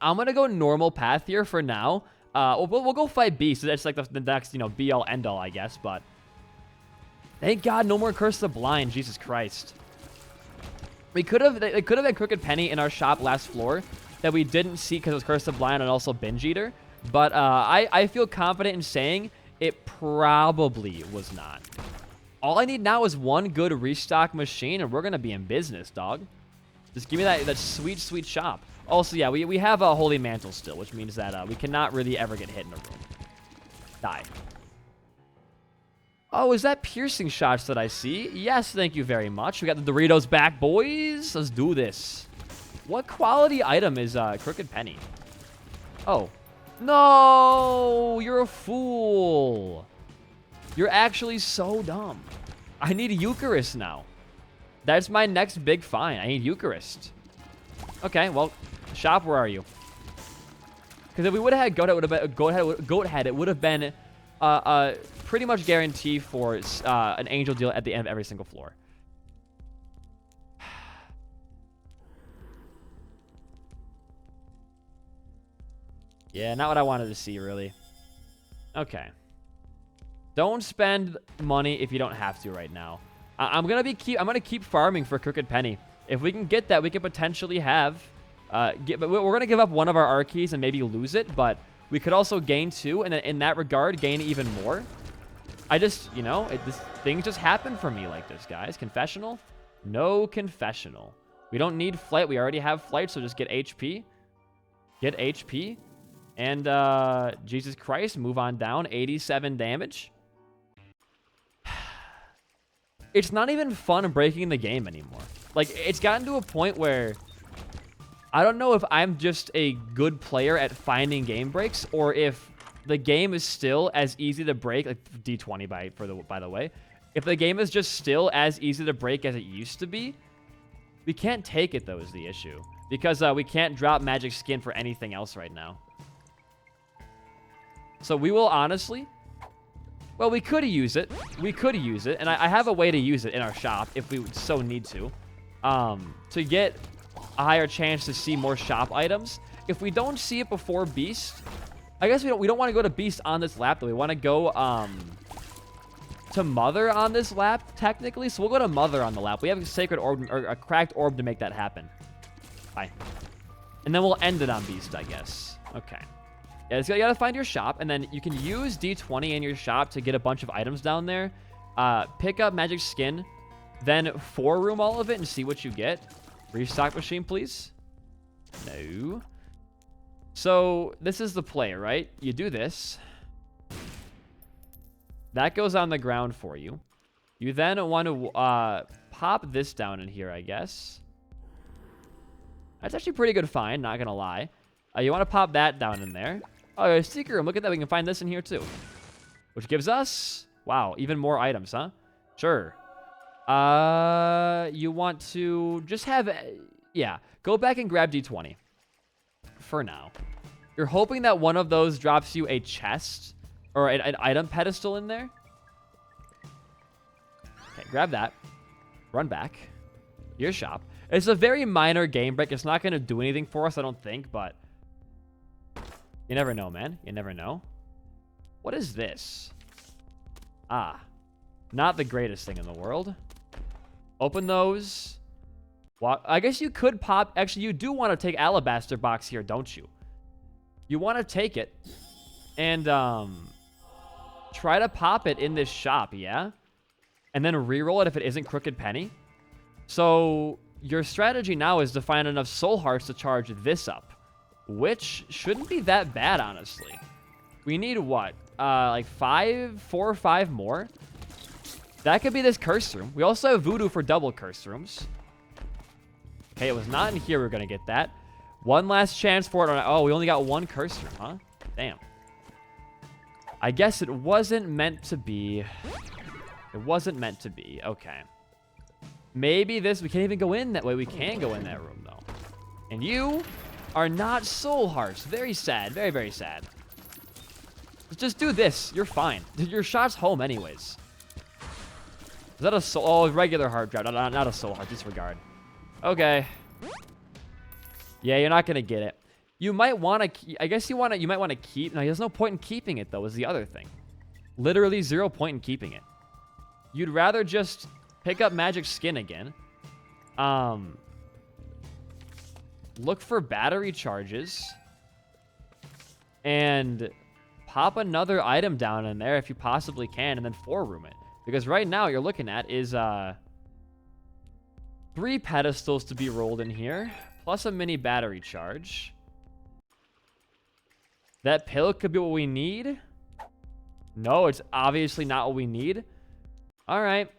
I'm going to go normal path here for now. We'll go fight B, so that's like the next, you know, be-all, end-all, I guess, but... Thank God, no more Curse of the Blind. Jesus Christ. They could have had Crooked Penny in our shop last floor that we didn't see because it was Curse of the Blind and also Binge Eater. But I feel confident in saying it probably was not. All I need now is one good restock machine, and we're going to be in business, dog. Just give me that sweet, sweet shop. Also, yeah, we have a Holy Mantle still, which means that we cannot really ever get hit in a room. Die. Oh, is that piercing shots that I see? Yes, thank you very much. We got the Doritos back, boys. Let's do this. What quality item is Crooked Penny? Oh. No! You're a fool. You're actually so dumb. I need Eucharist now. That's my next big find. I need Eucharist. Okay, well, shop, where are you? Because if we would have had Goat Head, it would have been pretty much guarantee for an Angel deal at the end of every single floor. Yeah, not what I wanted to see, really. Okay. Don't spend money if you don't have to right now. I'm gonna keep farming for Crooked Penny. If we can get that, we could potentially have. But we're gonna give up one of our R keys and maybe lose it, but we could also gain 2, and then in that regard, gain even more. I just, you know, things just happen for me like this, guys. Confessional? No confessional. We don't need flight. We already have flight, so just get HP. Get HP. And, Jesus Christ, move on down. 87 damage. It's not even fun breaking the game anymore. Like, it's gotten to a point where I don't know if I'm just a good player at finding game breaks, or if the game is still as easy to break, like D20 by the way. If the game is just still as easy to break as it used to be, we can't take it, though, is the issue. Because we can't drop magic skin for anything else right now. So we will honestly... Well, we could use it. We could use it. And I have a way to use it in our shop if we so need to. To get a higher chance to see more shop items. If we don't see it before Beast... I guess we don't want to go to Beast on this lap, though. We want to go to Mother on this lap, technically. So we'll go to Mother on the lap. We have a Sacred Orb, or a Cracked Orb to make that happen. Bye. And then we'll end it on Beast, I guess. Okay. Yeah, you gotta find your shop, and then you can use D20 in your shop to get a bunch of items down there. Pick up Magic Skin, then 4-room all of it and see what you get. Restock machine, please. No. So, this is the play, right? You do this. That goes on the ground for you. You then want to pop this down in here, I guess. That's actually a pretty good find, not gonna lie. You want to pop that down in there. Oh, a secret room. Look at that. We can find this in here, too. Which gives us... Wow, even more items, huh? Sure. You want to just have... Yeah, go back and grab D20. For now. You're hoping that one of those drops you a chest or an item pedestal in there. Okay, grab that. Run back. Your shop. It's a very minor game break. It's not going to do anything for us, I don't think, but... You never know, man. You never know. What is this? Ah. Not the greatest thing in the world. Open those. I guess you could pop... Actually, you do want to take Alabaster Box here, don't you? You want to take it. And, try to pop it in this shop, yeah? And then reroll it if it isn't Crooked Penny. So, your strategy now is to find enough Soul Hearts to charge this up. Which shouldn't be that bad, honestly. We need what? Like 4 or 5 more? That could be this curse room. We also have Voodoo for double curse rooms. Okay, it was not in here we were going to get that. One last chance for it. Oh, we only got 1 curse room, huh? Damn. I guess it wasn't meant to be. It wasn't meant to be. Okay. Maybe this... We can't even go in that way. We can go in that room, though. And you... are not Soul Hearts. Very sad. Very, very sad. Just do this. You're fine. Your shot's home anyways. Is that a soul? Oh, regular heart drop. Not a Soul Heart. Disregard. Okay. Yeah, you're not going to get it. You might want to... I guess you might want to keep... No, there's no point in keeping it, though, is the other thing. Literally 0 point in keeping it. You'd rather just pick up Magic Skin again. Look for battery charges. And pop another item down in there if you possibly can, and then 4-room it. Because right now, you're looking at is 3 pedestals to be rolled in here, plus a mini battery charge. That pill could be what we need. No, it's obviously not what we need. All right.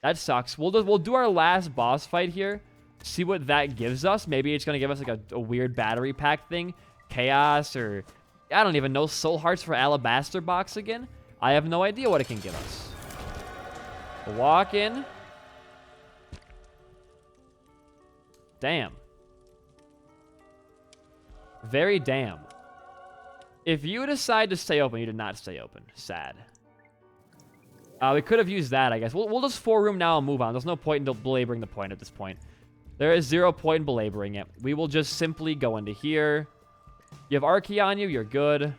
That sucks. We'll do our last boss fight here. See what that gives us. Maybe it's going to give us like a weird battery pack thing. Chaos or... I don't even know. Soul Hearts for Alabaster Box again? I have no idea what it can give us. Walk in. Damn. Very damn. If you decide to stay open, you did not stay open. Sad. We could have used that, I guess. We'll just 4-room now and move on. There's no point in belaboring the point at this point. There is 0 point in belaboring it. We will just simply go into here. You have Archie on you. You're good.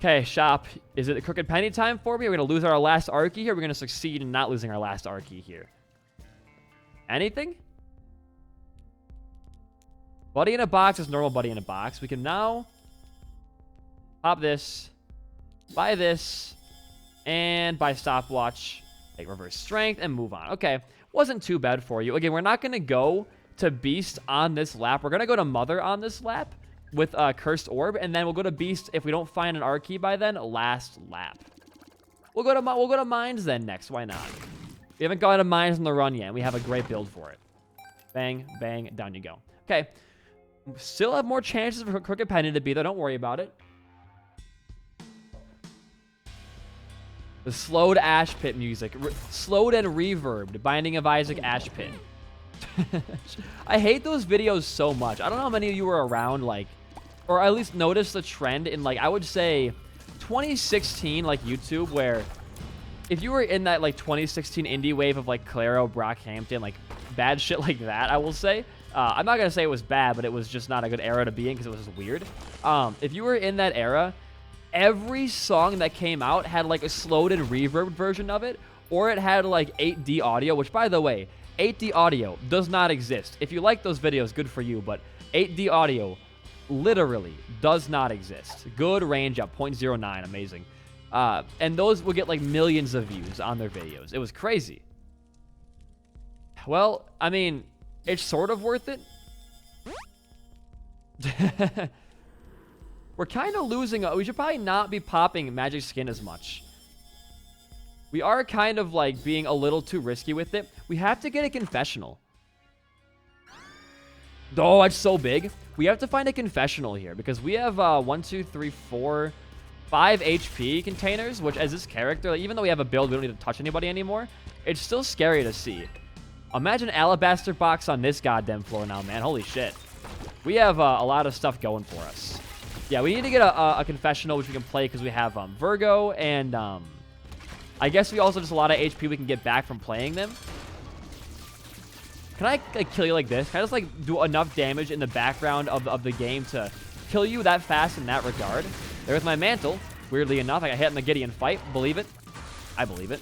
Okay, shop. Is it a crooked penny time for me? Are we going to lose our last Archie here? We're going to succeed in not losing our last Archie here. Anything? Buddy in a box is normal buddy in a box. We can now pop this, buy this, and buy stopwatch, take reverse strength, and move on. Okay, wasn't too bad for you. Again, we're not going to go to Beast on this lap. We're going to go to Mother on this lap with Cursed Orb, and then we'll go to Beast if we don't find an Archie by then, last lap. We'll go to Mines then next. Why not? We haven't gone to Mines in the run yet. We have a great build for it. Bang, bang, down you go. Okay. Still have more chances for Crooked Penny to be there. Don't worry about it. The slowed Ash Pit music. Slowed and reverbed. Binding of Isaac Ash Pit. I hate those videos so much. I don't know how many of you were around, like, or at least noticed the trend in, like, I would say 2016, like, YouTube, where if you were in that, like, 2016 indie wave of, like, Claro, Brockhampton, like, bad shit like that, I will say. I'm not going to say it was bad, but it was just not a good era to be in because it was just weird. If you were in that era, every song that came out had, like, a slowed and reverbed version of it, or it had, like, 8D audio, which, by the way, 8D audio does not exist. If you like those videos, good for you, but 8D audio literally does not exist. Good range up, 0.09, amazing. And those would get, like, millions of views on their videos. It was crazy. Well, I mean, it's sort of worth it. We're kind of losing. We should probably not be popping magic skin as much. We are kind of, like, being a little too risky with it. We have to get a confessional. Oh, it's so big. We have to find a confessional here because we have 1, 2, 3, 4, 5 HP containers, which as this character, like, even though we have a build, we don't need to touch anybody anymore. It's still scary to see. Imagine Alabaster Box on this goddamn floor now, man. Holy shit. We have a lot of stuff going for us. Yeah, we need to get a confessional, which we can play because we have Virgo, and I guess we also just a lot of HP we can get back from playing them. Can I, like, kill you like this? Can I just, like, do enough damage in the background of the game to kill you that fast in that regard? There's my mantle. Weirdly enough, I got hit in the Gideon fight. Believe it? I believe it.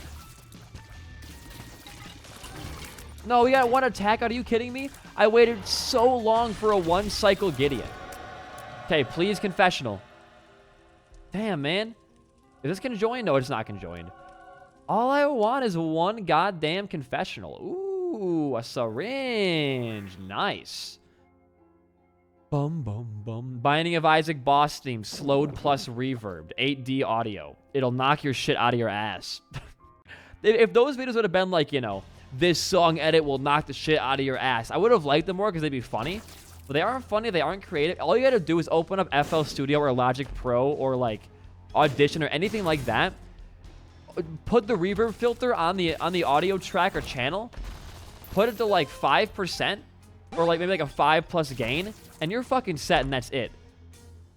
No, we got one attack. Are you kidding me? I waited so long for a one-cycle Gideon. Okay, please, confessional. Damn, man. Is this conjoined? No, it's not conjoined. All I want is one goddamn confessional. Ooh, a syringe. Nice. Bum, bum, bum. Binding of Isaac boss theme. Slowed plus reverbed. 8D audio. It'll knock your shit out of your ass. If those videos would have been like, you know, this song edit will knock the shit out of your ass, I would have liked them more because they'd be funny. But they aren't funny. They aren't creative. All you got to do is open up FL Studio or Logic Pro or, like, Audition or anything like that. Put the reverb filter on the audio track or channel. Put it to, like, 5% or, like, maybe like a 5+ gain, and you're fucking set, and that's it.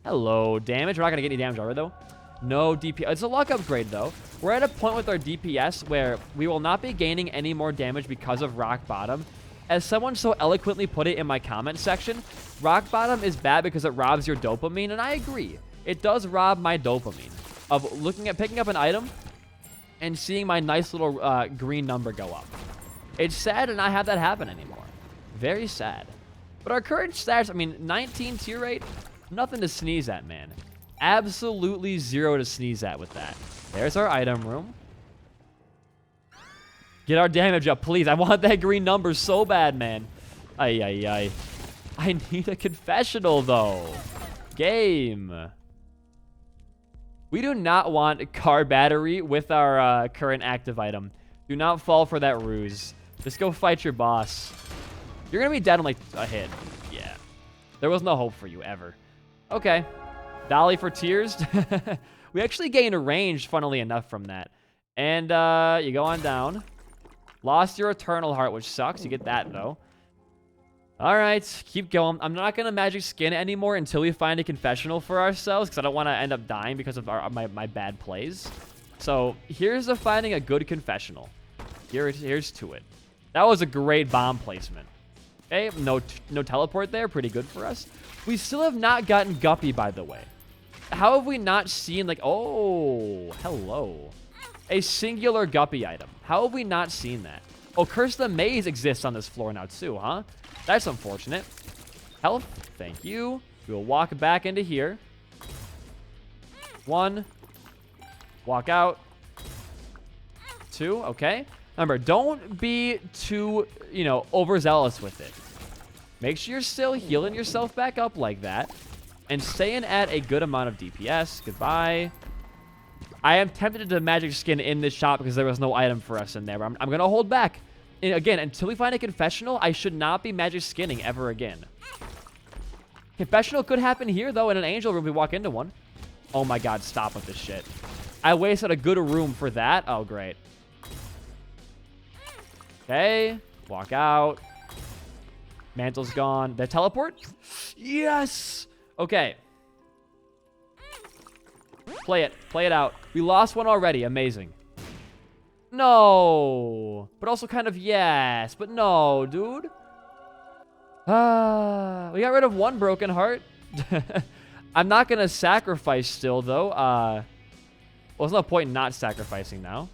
Hello, damage. We're not gonna get any damage over though. No DPS. It's a luck upgrade though. We're at a point with our DPS where we will not be gaining any more damage because of rock bottom. As someone so eloquently put it in my comment section, rock bottom is bad because it robs your dopamine, and I agree. It does rob my dopamine of picking up an item and seeing my nice little green number go up. It's sad to not have that happen anymore. Very sad. But our current stats, I mean, 19 tier rate, nothing to sneeze at, man. Absolutely zero to sneeze at with that. There's our item room. Get our damage up, please. I want that green number so bad, man. Ay, ay, ay. I need a confessional, though. Game. We do not want car battery with our current active item. Do not fall for that ruse. Just go fight your boss. You're going to be dead on, like, a hit. Yeah. There was no hope for you, ever. Okay. Dolly for tears. We actually gained a range, funnily enough, from that. And you go on down. Lost your Eternal Heart, which sucks. You get that, though. All right. Keep going. I'm not going to magic skin anymore until we find a confessional for ourselves, because I don't want to end up dying because of my bad plays. So here's the finding a good confessional. Here's to it. That was a great bomb placement. Okay, no teleport there. Pretty good for us. We still have not gotten Guppy, by the way. how have we not seen, like, oh, hello. A singular guppy item. How have we not seen that? Oh, Curse the Maze exists on this floor now too, huh? That's unfortunate. Health, thank you. We'll walk back into here. 1. Walk out. 2, okay. Remember, don't be too, overzealous with it. Make sure you're still healing yourself back up like that. And staying at a good amount of DPS. Goodbye. I am tempted to magic skin in this shop because there was no item for us in there. But I'm going to hold back. And again, until we find a confessional, I should not be magic skinning ever again. Confessional could happen here, though, in an angel room. We walk into one. Oh, my God. Stop with this shit. I wasted a good room for that. Oh, great. Okay. Walk out. Mantle's gone. The teleport? Yes! Okay. Play it. Play it out. We lost one already. Amazing. No. But also kind of yes. But no, dude. We got rid of one broken heart. I'm not going to sacrifice still, though. Well, there's no point in not sacrificing now.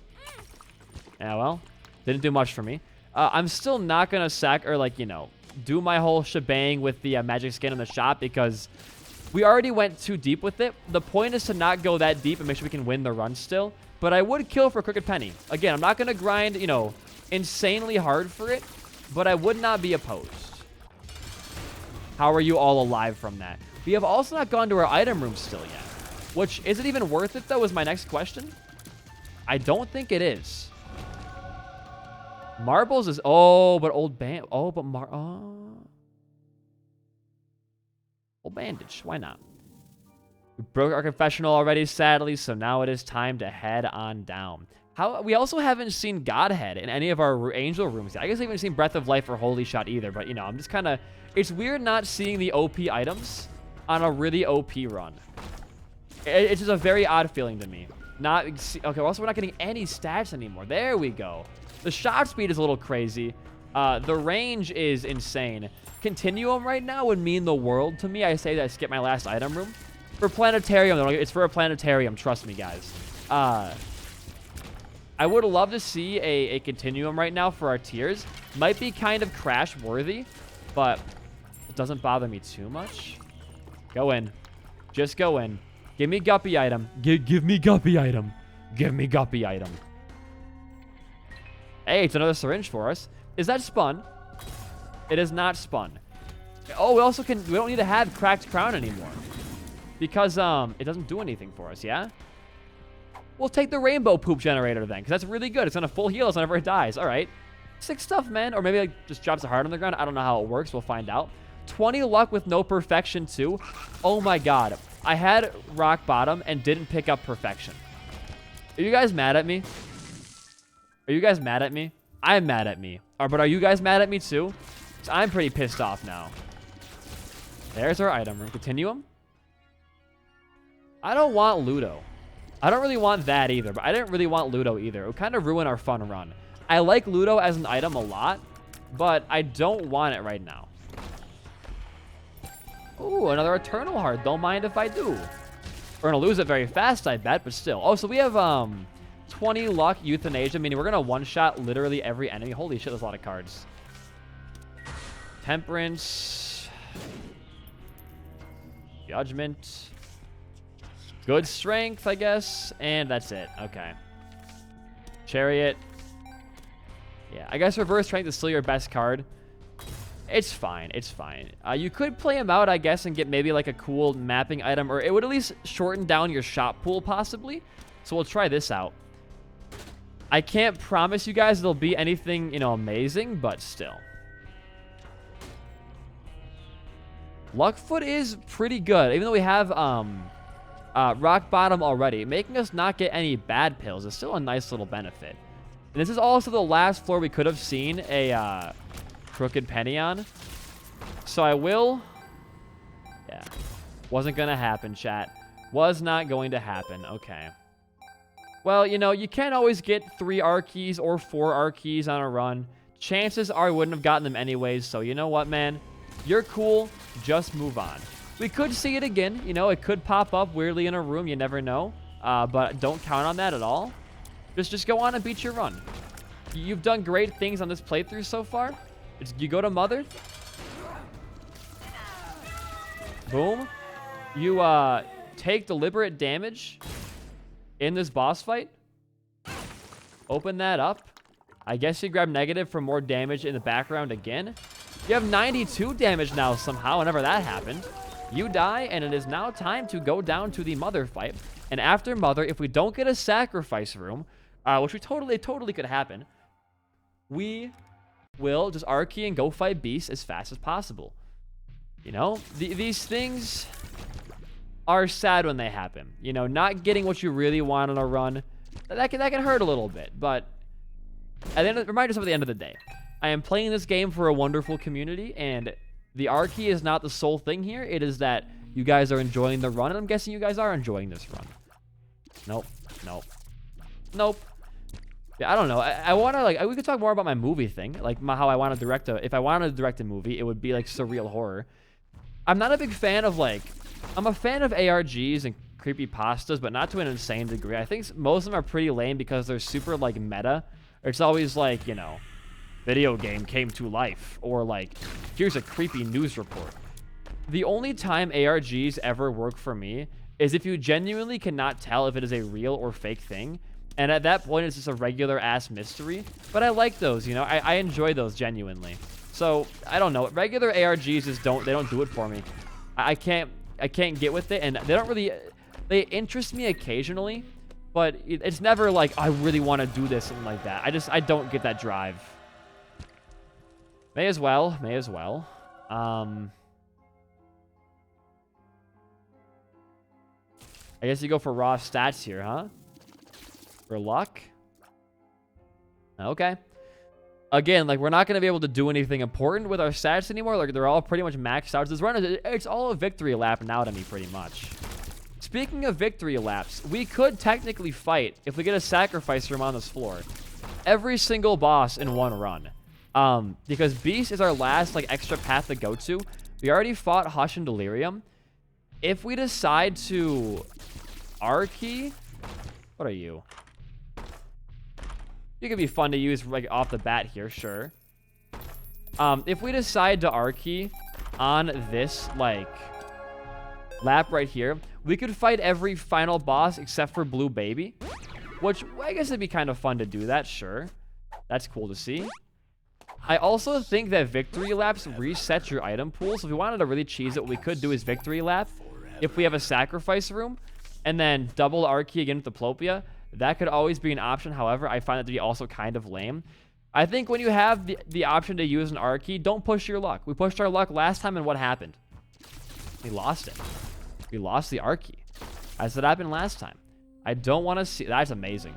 Yeah, well. Didn't do much for me. I'm still not going to do my whole shebang with the magic skin in the shop because we already went too deep with it. The point is to not go that deep and make sure we can win the run still. But I would kill for a Crooked Penny. Again, I'm not going to grind, insanely hard for it, but I would not be opposed. How are you all alive from that? We have also not gone to our item room still yet, which is it even worth it, though, is my next question. I don't think it is. Marbles is... Oh, but old band... Oh, but old bandage. Why not? We broke our confessional already, sadly, so now it is time to head on down. We also haven't seen Godhead in any of our angel rooms yet. I guess I haven't seen Breath of Life or Holy Shot either, but, I'm just kind of... It's weird not seeing the OP items on a really OP run. It's just a very odd feeling to me. Okay, also, we're not getting any stats anymore. There we go. The shot speed is a little crazy. The range is insane. Continuum right now would mean the world to me. I say that I skip my last item room. For Planetarium, though, it's for a Planetarium. Trust me, guys. I would love to see a Continuum right now for our tiers. Might be kind of crash-worthy, but it doesn't bother me too much. Go in. Just go in. Give me Guppy item. Give me Guppy item. Give me Guppy item. Hey, it's another syringe for us. Is that spun? It is not spun. Oh, we don't need to have Cracked Crown anymore. Because, it doesn't do anything for us, yeah? We'll take the Rainbow Poop Generator then, because that's really good. It's gonna full heal us whenever it dies. All right. Sick stuff, man. Or maybe just drops a heart on the ground. I don't know how it works. We'll find out. 20 luck with no perfection, too. Oh, my God. I had rock bottom and didn't pick up perfection. Are you guys mad at me? Are you guys mad at me? I'm mad at me. But are you guys mad at me too? I'm pretty pissed off now. There's our item room. Continuum. I don't want Ludo. I don't really want that either, but I didn't really want Ludo either. It would kind of ruin our fun run. I like Ludo as an item a lot, but I don't want it right now. Ooh, another Eternal Heart. Don't mind if I do. We're going to lose it very fast, I bet, but still. Oh, so we have 20 luck Euthanasia, meaning we're going to one-shot literally every enemy. Holy shit, there's a lot of cards. Temperance. Judgment. Good strength, I guess. And that's it. Okay. Chariot. Yeah, I guess reverse strength is still your best card. It's fine. It's fine. You could play him out, I guess, and get maybe like a cool mapping item, or it would at least shorten down your shop pool, possibly. So we'll try this out. I can't promise you guys it'll be anything, amazing, but still. Luckfoot is pretty good, even though we have Rock Bottom already. Making us not get any bad pills is still a nice little benefit. And this is also the last floor we could have seen a Crooked Penny on. So I will... Yeah. Wasn't going to happen, chat. Was not going to happen. Okay. Well, you can't always get 3 R keys or 4 R keys on a run. Chances are I wouldn't have gotten them anyways. So you know what, man? You're cool. Just move on. We could see it again. You know, it could pop up weirdly in a room. You never know. But don't count on that at all. Just go on and beat your run. You've done great things on this playthrough so far. You go to Mother. Boom. You take deliberate damage in this boss fight. Open that up. I guess you grab negative for more damage in the background again. You have 92 damage now somehow, whenever that happened. You die, and it is now time to go down to the Mother fight. And after Mother, if we don't get a sacrifice room, which we totally could happen, we will just R-key and go fight Beast as fast as possible. You know, these things are sad when they happen. You know, not getting what you really want on a run, that can hurt a little bit. But remind yourself at the end of the day, I am playing this game for a wonderful community, and the R-key is not the sole thing here. It is that you guys are enjoying the run, and I'm guessing you guys are enjoying this run. Nope. Yeah, I don't know. I want to, we could talk more about my movie thing, how I want to direct if I wanted to direct a movie, it would be like surreal horror. I'm not a big fan of I'm a fan of ARGs and creepypastas, but not to an insane degree. I think most of them are pretty lame because they're super meta. It's always you know, video game came to life, or here's a creepy news report. The only time ARGs ever work for me is if you genuinely cannot tell if it is a real or fake thing. And at that point, it's just a regular ass mystery. But I like those, you know, I enjoy those genuinely. So I don't know. Regular ARGs just don't do it for me. I can't get with it, and they interest me occasionally, but it's never I really want to do this, something like that. I don't get that drive. May as well. I guess you go for raw stats here, huh? For luck? Okay. Again, we're not going to be able to do anything important with our stats anymore. They're all pretty much maxed out. This run, it's all a victory lap now to me, pretty much. Speaking of victory laps, we could technically fight, if we get a sacrifice room on this floor, every single boss in one run. Because Beast is our last, extra path to go to. We already fought Hush and Delirium. If we decide to R-key... What are you? You could be fun to use off the bat here, sure. If we decide to R-key on this lap right here, we could fight every final boss except for Blue Baby, which I guess it'd be kind of fun to do that, sure. That's cool to see. I also think that victory laps reset your item pool, so if we wanted to really cheese it, what we could do is victory lap if we have a sacrifice room, and then double R-key again with Diplopia. That could always be an option. However, I find that to be also kind of lame. I think when you have the option to use an R-key, don't push your luck. We pushed our luck last time, and what happened? We lost it. We lost the R-key. As that happened last time. I don't want to see... That's amazing.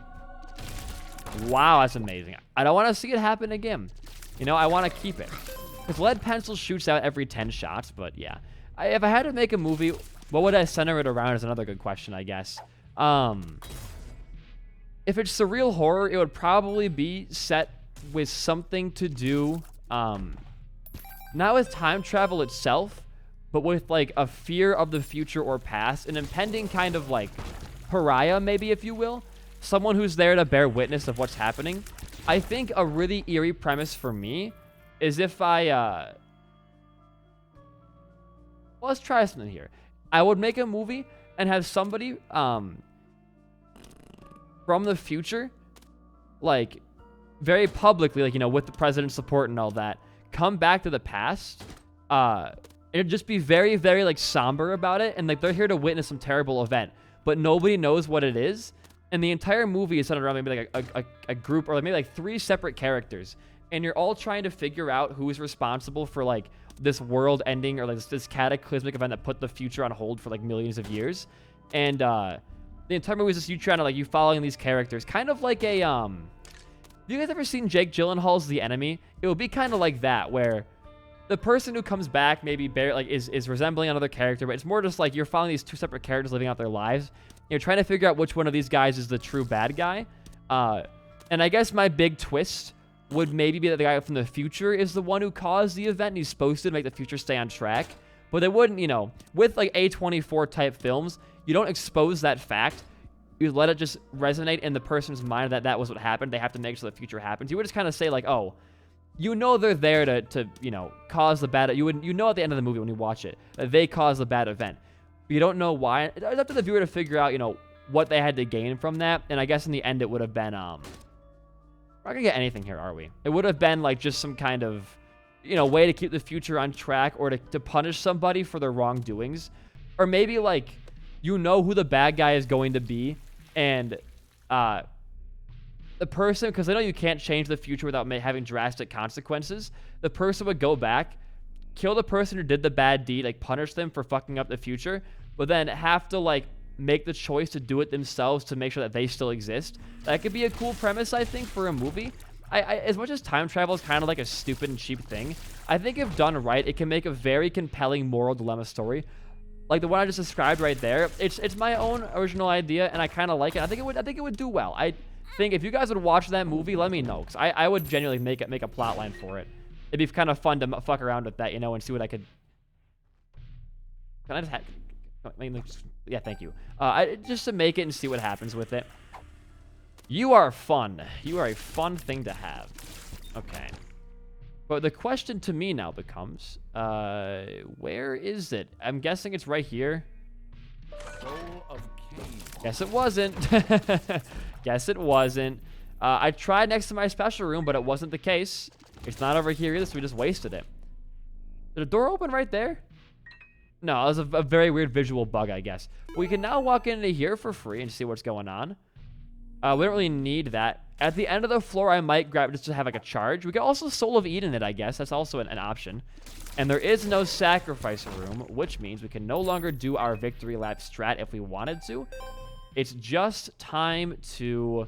Wow, that's amazing. I don't want to see it happen again. You know, I want to keep it. Because lead pencil shoots out every 10 shots, but yeah. If I had to make a movie, what would I center it around is another good question, I guess. If it's surreal horror, it would probably be set with something to do, not with time travel itself, but with a fear of the future or past, an impending kind of pariah, maybe, if you will. Someone who's there to bear witness of what's happening. I think a really eerie premise for me is if well, let's try something here. I would make a movie and have somebody, from the future, very publicly, you know, with the president's support and all that, come back to the past, it'd just be very, very, somber about it, and, they're here to witness some terrible event, but nobody knows what it is, and the entire movie is centered around maybe, a group, or maybe, 3 separate characters, and you're all trying to figure out who's responsible for, this world ending, or, this cataclysmic event that put the future on hold for, millions of years, and, the entire movie is just you trying to, you following these characters. Kind of like a, have you guys ever seen Jake Gyllenhaal's The Enemy? It would be kind of like that, where the person who comes back maybe is resembling another character, but it's more just you're following these 2 separate characters living out their lives. You're trying to figure out which one of these guys is the true bad guy. And I guess my big twist would maybe be that the guy from the future is the one who caused the event, and he's supposed to make the future stay on track. But they wouldn't, you know, with like A24 type films, you don't expose that fact. You let it just resonate in the person's mind that that was what happened. They have to make sure the future happens. You would just kind of say like, oh, you know they're there to you know, cause the bad... You know at the end of the movie when you watch it that they caused the bad event. But you don't know why. It's up to the viewer to figure out, you know, what they had to gain from that. And I guess in the end it would have been... We're not going to get anything here, are we? It would have been like just some kind of, you know, way to keep the future on track or to punish somebody for their wrongdoings. Or maybe like, you know who the bad guy is going to be, and the person, because I know you can't change the future without having drastic consequences, the person would go back, kill the person who did the bad deed, like punish them for fucking up the future, but then have to like make the choice to do it themselves to make sure that they still exist. That could be a cool premise, I think, for a movie. As much as time travel is kind of like a stupid and cheap thing, I think if done right, it can make a very compelling moral dilemma story. Like the one I just described right there. It's my own original idea, and I kind of like it. I think it would do well. I think if you guys would watch that movie, let me know, because I would genuinely make a plot line for it. It'd be kind of fun to fuck around with that, you know, and see what I could... Can I just have... Yeah, thank you. Just to make it and see what happens with it. You are fun. You are a fun thing to have. Okay. But the question to me now becomes, where is it? I'm guessing it's right here. Guess it wasn't. Guess it wasn't. I tried next to my special room, but it wasn't the case. It's not over here either, so we just wasted it. Did a door open right there? No, it was a very weird visual bug, I guess. We can now walk into here for free and see what's going on. We don't really need that. At the end of the floor, I might grab just to have like a charge. We could also Soul of Eden it, I guess. That's also an option. And there is no sacrifice room, which means we can no longer do our victory lap strat if we wanted to. It's just time to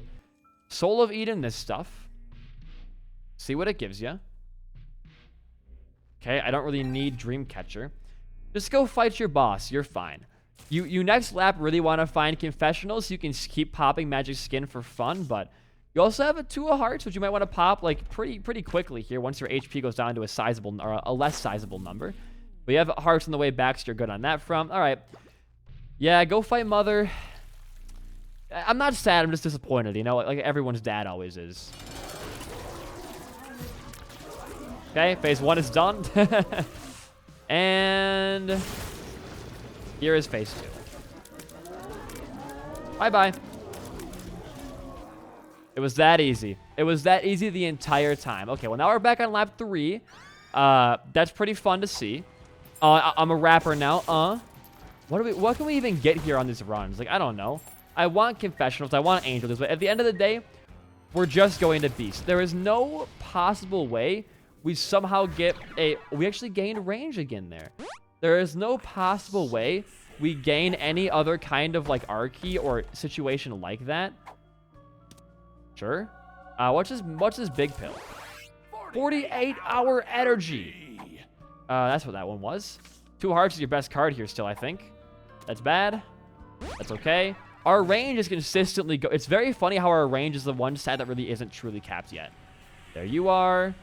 Soul of Eden this stuff. See what it gives you. Okay, I don't really need Dreamcatcher. Just go fight your boss. You're fine. You next lap really want to find confessionals so you can keep popping magic skin for fun, but you also have a 2 of hearts, which you might want to pop like pretty quickly here once your HP goes down to a sizable or a less sizable number. But you have hearts on the way back, so you're good on that front. All right. Yeah, go fight Mother. I'm not sad. I'm just disappointed, you know, like everyone's dad always is. Okay, phase 1 is done. And here is phase 2. Bye-bye. It was that easy. It was that easy the entire time. Okay, well, now we're back on lap 3. That's pretty fun to see. I'm a rapper now. What can we even get here on these runs? Like, I don't know. I want confessionals. I want angels. But at the end of the day, we're just going to beast. There is no possible way we somehow get a... We actually gained range again there. There is no possible way we gain any other kind of, like, R-key or situation like that. Sure. What's this big pill? 48-hour energy. That's what that one was. 2 hearts is your best card here still, I think. That's bad. That's okay. Our range is consistently... It's very funny how our range is the one stat that really isn't truly capped yet. There you are.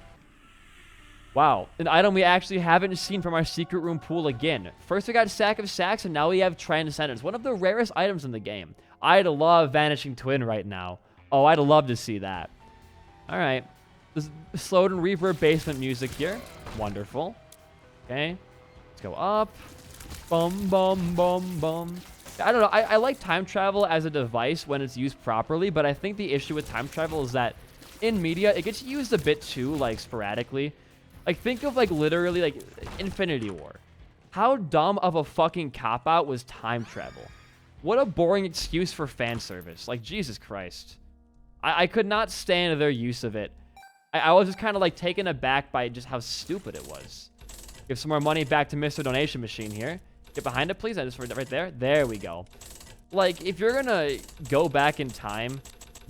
Wow. An item we actually haven't seen from our secret room pool again. First we got Sack of Sacks, and now we have Transcendence. One of the rarest items in the game. I'd love Vanishing Twin right now. Oh, I'd love to see that. All right. This slowed and reverb basement music here. Wonderful. Okay. Let's go up. Bum, bum, bum, bum. I don't know. I like time travel as a device when it's used properly, but I think the issue with time travel is that in media, it gets used a bit too, like, sporadically. Like, think of, like, literally, like, Infinity War. How dumb of a fucking cop-out was time travel? What a boring excuse for fan service. Like, Jesus Christ. I could not stand their use of it. I was just kind of, like, taken aback by just how stupid it was. Give some more money back to Mr. Donation Machine here. Get behind it, please. I just right there. There we go. Like, if you're gonna go back in time,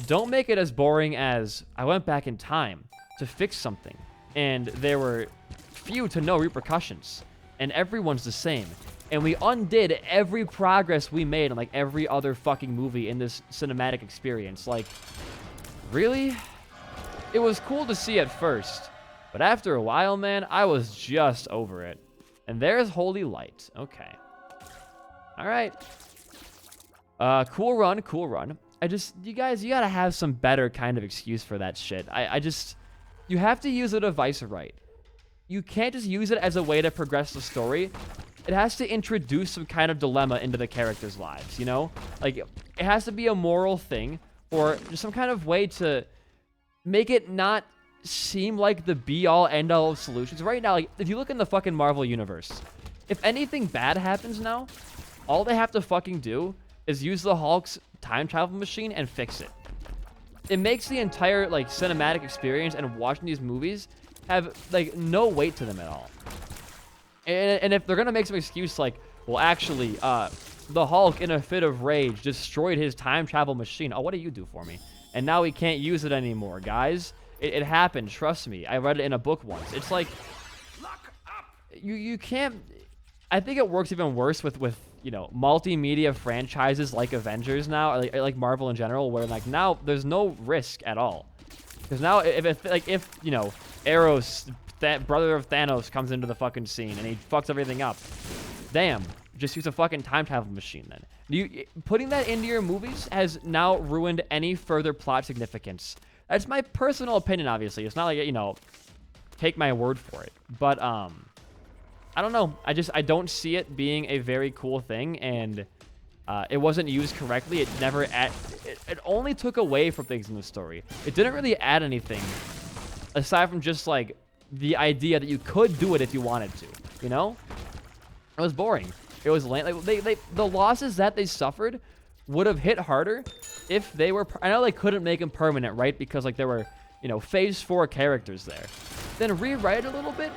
don't make it as boring as I went back in time to fix something, and there were few to no repercussions, and everyone's the same, and we undid every progress we made in, like, every other fucking movie in this cinematic experience. Like, really? It was cool to see at first, but after a while, man, I was just over it. And there's Holy Light. Okay. All right. Cool run, cool run. You guys, you gotta have some better kind of excuse for that shit. You have to use the device right. You can't just use it as a way to progress the story. It has to introduce some kind of dilemma into the characters' lives, you know? Like, it has to be a moral thing, or just some kind of way to make it not seem like the be-all, end-all of solutions. Right now, like, if you look in the fucking Marvel universe, if anything bad happens now, all they have to fucking do is use the Hulk's time travel machine and fix it. It makes the entire, like, cinematic experience and watching these movies have, like, no weight to them at all. And if they're gonna make some excuse like, well, actually, the Hulk, in a fit of rage, destroyed his time travel machine. Oh, what do you do for me? And now he can't use it anymore, guys. It happened, trust me. I read it in a book once. It's like, you can't... I think it works even worse with you know, multimedia franchises like Avengers now, or like Marvel in general, where, like, now there's no risk at all. Because now, if you know, Eros, that brother of Thanos, comes into the fucking scene and he fucks everything up, damn, just use a fucking time travel machine then. Putting that into your movies has now ruined any further plot significance. That's my personal opinion, obviously. It's not like, you know, take my word for it. But, I don't know. I don't see it being a very cool thing, and it wasn't used correctly. It never it only took away from things in the story. It didn't really add anything aside from just, like, the idea that you could do it if you wanted to, you know? It was boring. It was lame. Like, the losses that they suffered would have hit harder if they were... I know they couldn't make them permanent, right? Because, like, there were, you know, phase 4 characters there. Then rewrite it a little bit.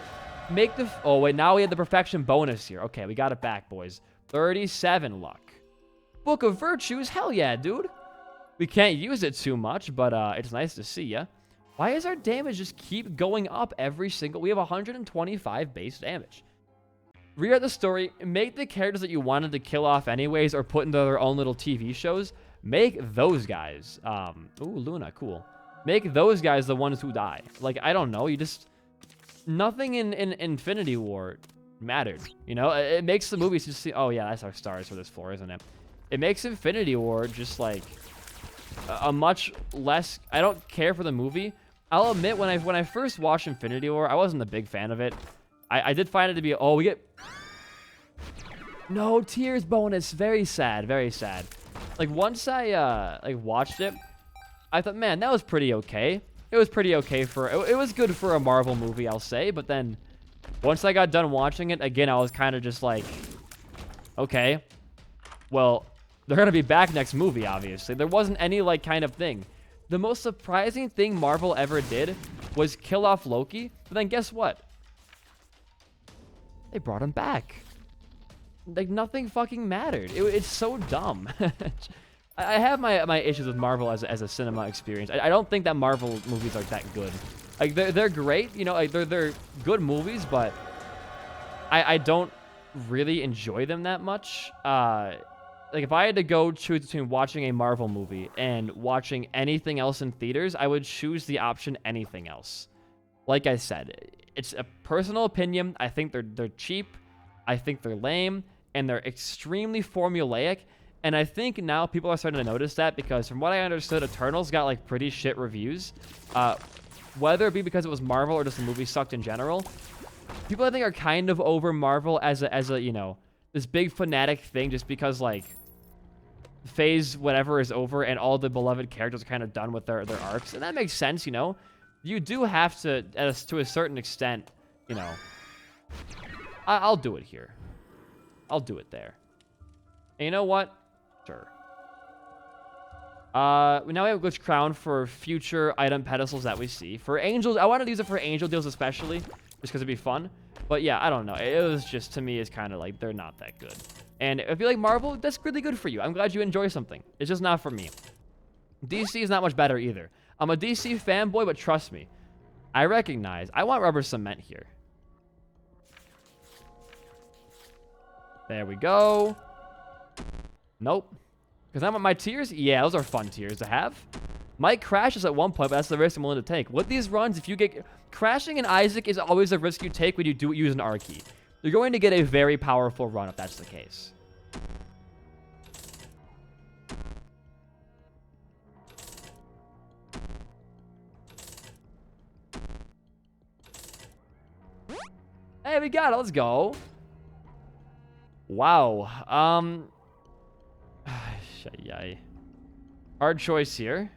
Make the... Oh, wait, now we have the perfection bonus here. Okay, we got it back, boys. 37 luck. Book of Virtues? Hell yeah, dude. We can't use it too much, but it's nice to see ya. Why does our damage just keep going up every single... We have 125 base damage. Rewrite the story. Make the characters that you wanted to kill off anyways or put into their own little TV shows. Make those guys... Ooh, Luna, cool. Make those guys the ones who die. Like, I don't know. You just... Nothing in Infinity War mattered. You know? It makes the movies just see... Oh, yeah, that's our stars for this floor, isn't it? It makes Infinity War just, like... a much less... I don't care for the movie. I'll admit, when I first watched Infinity War, I wasn't a big fan of it. I did find it to be... Oh, we get... No tears bonus. Very sad. Very sad. Like, once I, like, watched it, I thought, man, that was pretty okay. It was pretty okay for... It was good for a Marvel movie, I'll say. But then, once I got done watching it, again, I was kind of just like... Okay. Well, they're going to be back next movie, obviously. There wasn't any, like, kind of thing. The most surprising thing Marvel ever did was kill off Loki. But then guess what? They brought him back. Like, nothing fucking mattered. It's so dumb. I have my issues with Marvel as a cinema experience. I don't think that Marvel movies are that good. Like, they're great, you know, like, they're good movies, but I don't really enjoy them that much. Like, if I had to go choose between watching a Marvel movie and watching anything else in theaters, I would choose the option anything else. Like I said, it's a personal opinion. I think they're cheap. I think they're lame, and they're extremely formulaic. And I think now people are starting to notice that because from what I understood, Eternals got, like, pretty shit reviews. Whether it be because it was Marvel or just the movie sucked in general, people I think are kind of over Marvel as a you know, this big fanatic thing just because, like, phase whatever is over and all the beloved characters are kind of done with their arcs. And that makes sense, you know. You do have to a certain extent, you know. I'll do it here. I'll do it there. And you know what? Sure. Now we have Glitch Crown for future item pedestals that we see. For angels, I wanted to use it for angel deals especially, just because it'd be fun. But yeah, I don't know. It was just, to me, it's kind of like, they're not that good. And if you like Marvel, that's really good for you. I'm glad you enjoy something. It's just not for me. DC is not much better either. I'm a DC fanboy, but trust me, I recognize I want rubber cement here. There we go. Nope. Because I want my tiers? Yeah, those are fun tiers to have. Might crash us at one point, but that's the risk I'm willing to take. With these runs, if you get... Crashing in Isaac is always a risk you take when you use an R key. You're going to get a very powerful run if that's the case. Hey, we got it. Let's go. Wow. Hard choice here.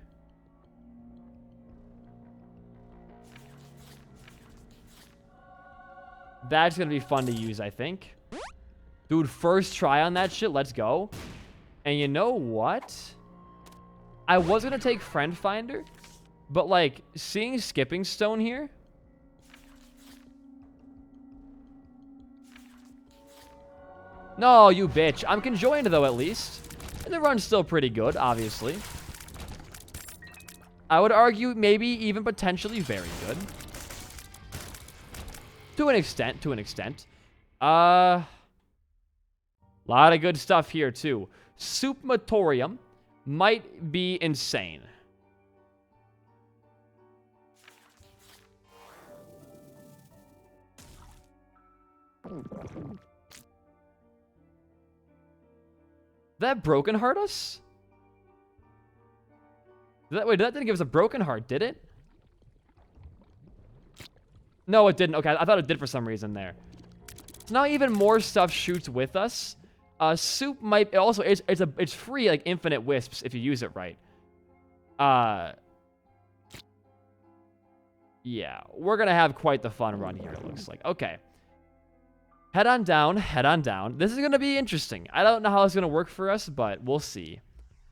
That's going to be fun to use, I think. Dude, first try on that shit. Let's go. And you know what? I was going to take Friend Finder, but, like, seeing Skipping Stone here... No, you bitch. I'm conjoined, though, at least. And the run's still pretty good, obviously. I would argue maybe even potentially very good. To an extent, lot of good stuff here, too. Supmatorium might be insane. That broken heart us? Wait, that didn't give us a broken heart, did it? No, it didn't. Okay, I thought it did for some reason there. So now even more stuff shoots with us. Soup might also it's free like infinite wisps if you use it right. Yeah, we're gonna have quite the fun run here. It looks like. Okay. Head on down, head on down. This is going to be interesting. I don't know how it's going to work for us, but we'll see.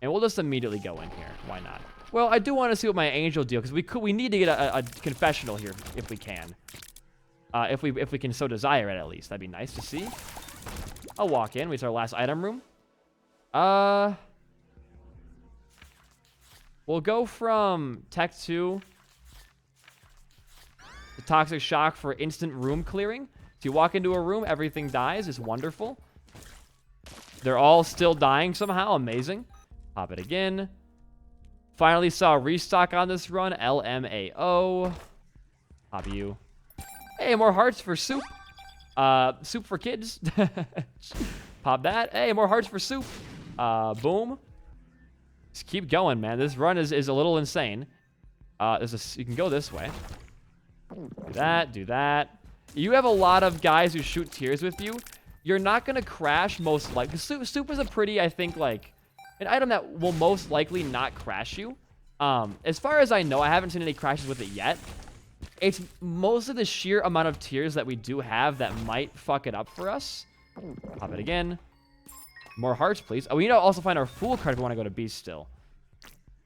And we'll just immediately go in here. Why not? Well, I do want to see what my angel deal, because we need to get a confessional here if we can. If we can so desire it, at least. That'd be nice to see. I'll walk in. It's our last item room. We'll go from Tech 2 to Toxic Shock for instant room clearing. So you walk into a room, everything dies. It's wonderful. They're all still dying somehow. Amazing. Pop it again. Finally saw a restock on this run. LMAO. Pop you. Hey, more hearts for Soup. Soup for kids. Pop that. Hey, more hearts for Soup. Boom. Just keep going, man. This run is a little insane. You can go this way. Do that. Do that. You have a lot of guys who shoot tears with you. You're not going to crash most likely. Soup is a pretty, I think, like, an item that will most likely not crash you. As far as I know, I haven't seen any crashes with it yet. It's mostly the sheer amount of tears that we do have that might fuck it up for us. Pop it again. More hearts, please. Oh, we need to also find our Fool card if we want to go to Beast still.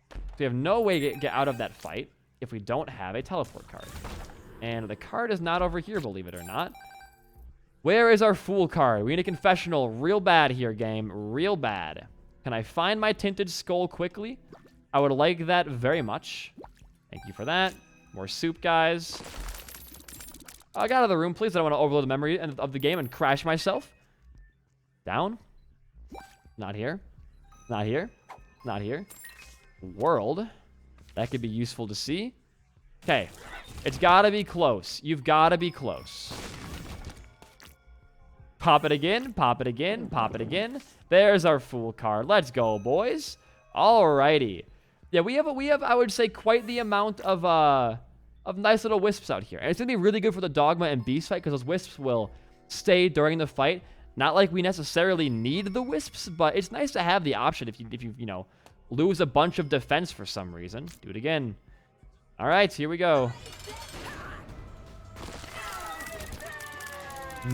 So we have no way to get out of that fight if we don't have a teleport card. And the card is not over here, believe it or not. Where is our Fool card? We need a confessional real bad here, game. Real bad. Can I find my Tinted Skull quickly? I would like that very much. Thank you for that. More Soup, guys. Get out of the room, please. I don't want to overload the memory of the game and crash myself. Down. Not here. Not here. Not here. World. That could be useful to see. Okay. It's got to be close. You've got to be close. Pop it again. Pop it again. Pop it again. There's our Fool card. Let's go, boys. Alrighty. Yeah, we have I would say quite the amount of nice little wisps out here. And it's going to be really good for the Dogma and Beast fight because those wisps will stay during the fight. Not like we necessarily need the wisps, but it's nice to have the option if you know, lose a bunch of defense for some reason. Do it again. All right, here we go.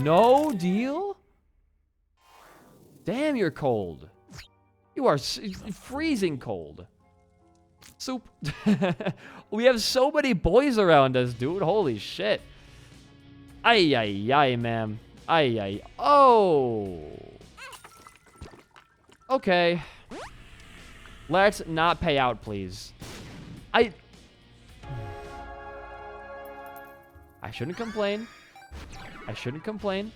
No deal? Damn, you're cold. You are freezing cold. Soup. We have so many boys around us, dude. Holy shit. Ay, ay, ay, man. Ay, ay. Oh. Okay. Let's not pay out, please. I shouldn't complain. I shouldn't complain.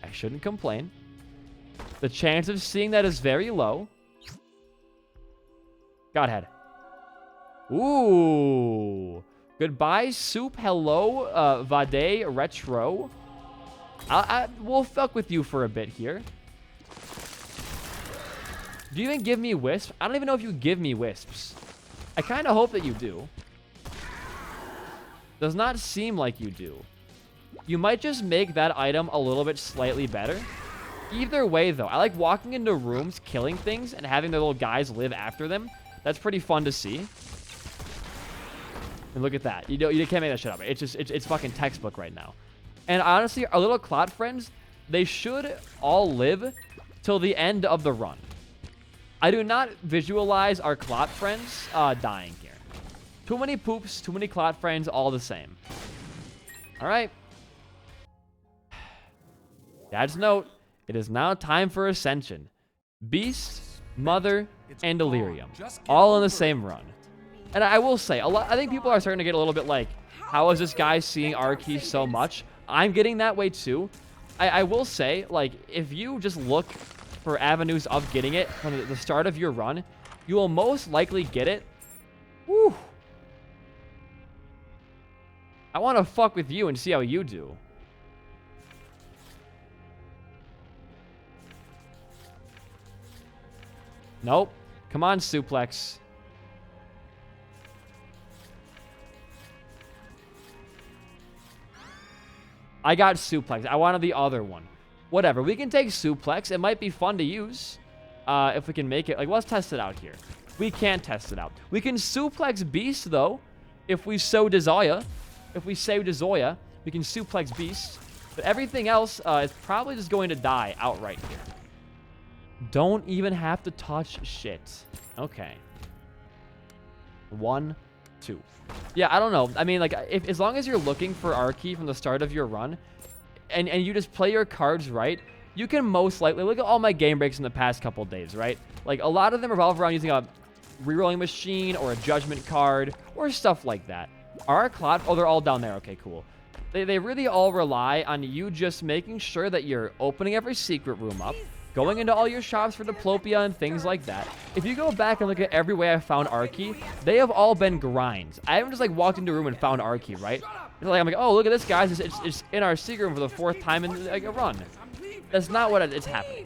I shouldn't complain. The chance of seeing that is very low. Godhead. Ooh. Goodbye, Soup. Hello, Vade Retro. We'll fuck with you for a bit here. Do you even give me wisps? I don't even know if you give me wisps. I kind of hope that you do. Does not seem like you do. You might just make that item a little bit slightly better. Either way, though, I like walking into rooms, killing things, and having the little guys live after them. That's pretty fun to see. And look at that. You can't make that shit up. It's fucking textbook right now. And honestly, our little clot friends, they should all live till the end of the run. I do not visualize our clot friends dying here. Too many poops, too many clot friends, all the same. All right. Dad's note. It is now time for Ascension. Beast, Mother, and Delirium. All in the same run. And I will say, I think people are starting to get a little bit like, how is this guy seeing our keys so much? I'm getting that way too. I will say, like, if you just look for avenues of getting it from the start of your run, you will most likely get it. Woo. I want to fuck with you and see how you do. Nope. Come on, suplex. I got suplex. I wanted the other one. Whatever. We can take suplex. It might be fun to use if we can make it. Like, let's test it out here. We can't test it out. We can suplex Beast, though, if we so desire. If we so desire, we can suplex Beast. But everything else is probably just going to die outright here. Don't even have to touch shit. Okay. 1, 2. Yeah, I don't know. I mean, like, as long as you're looking for our key from the start of your run, and you just play your cards right, you can most likely look at all my game breaks in the past couple days, right? Like, a lot of them revolve around using a rerolling machine or a judgment card or stuff like that. Our clot, oh, they're all down there. Okay, cool. They really all rely on you just making sure that you're opening every secret room up, going into all your shops for diplopia and things like that. If you go back and look at every way I found Arky, they have all been grinds. I haven't just like walked into a room and found Arky, right? It's like, I'm like, oh, look at this, guys. It's in our secret room for the 4th time in like a run. That's not what it's happening.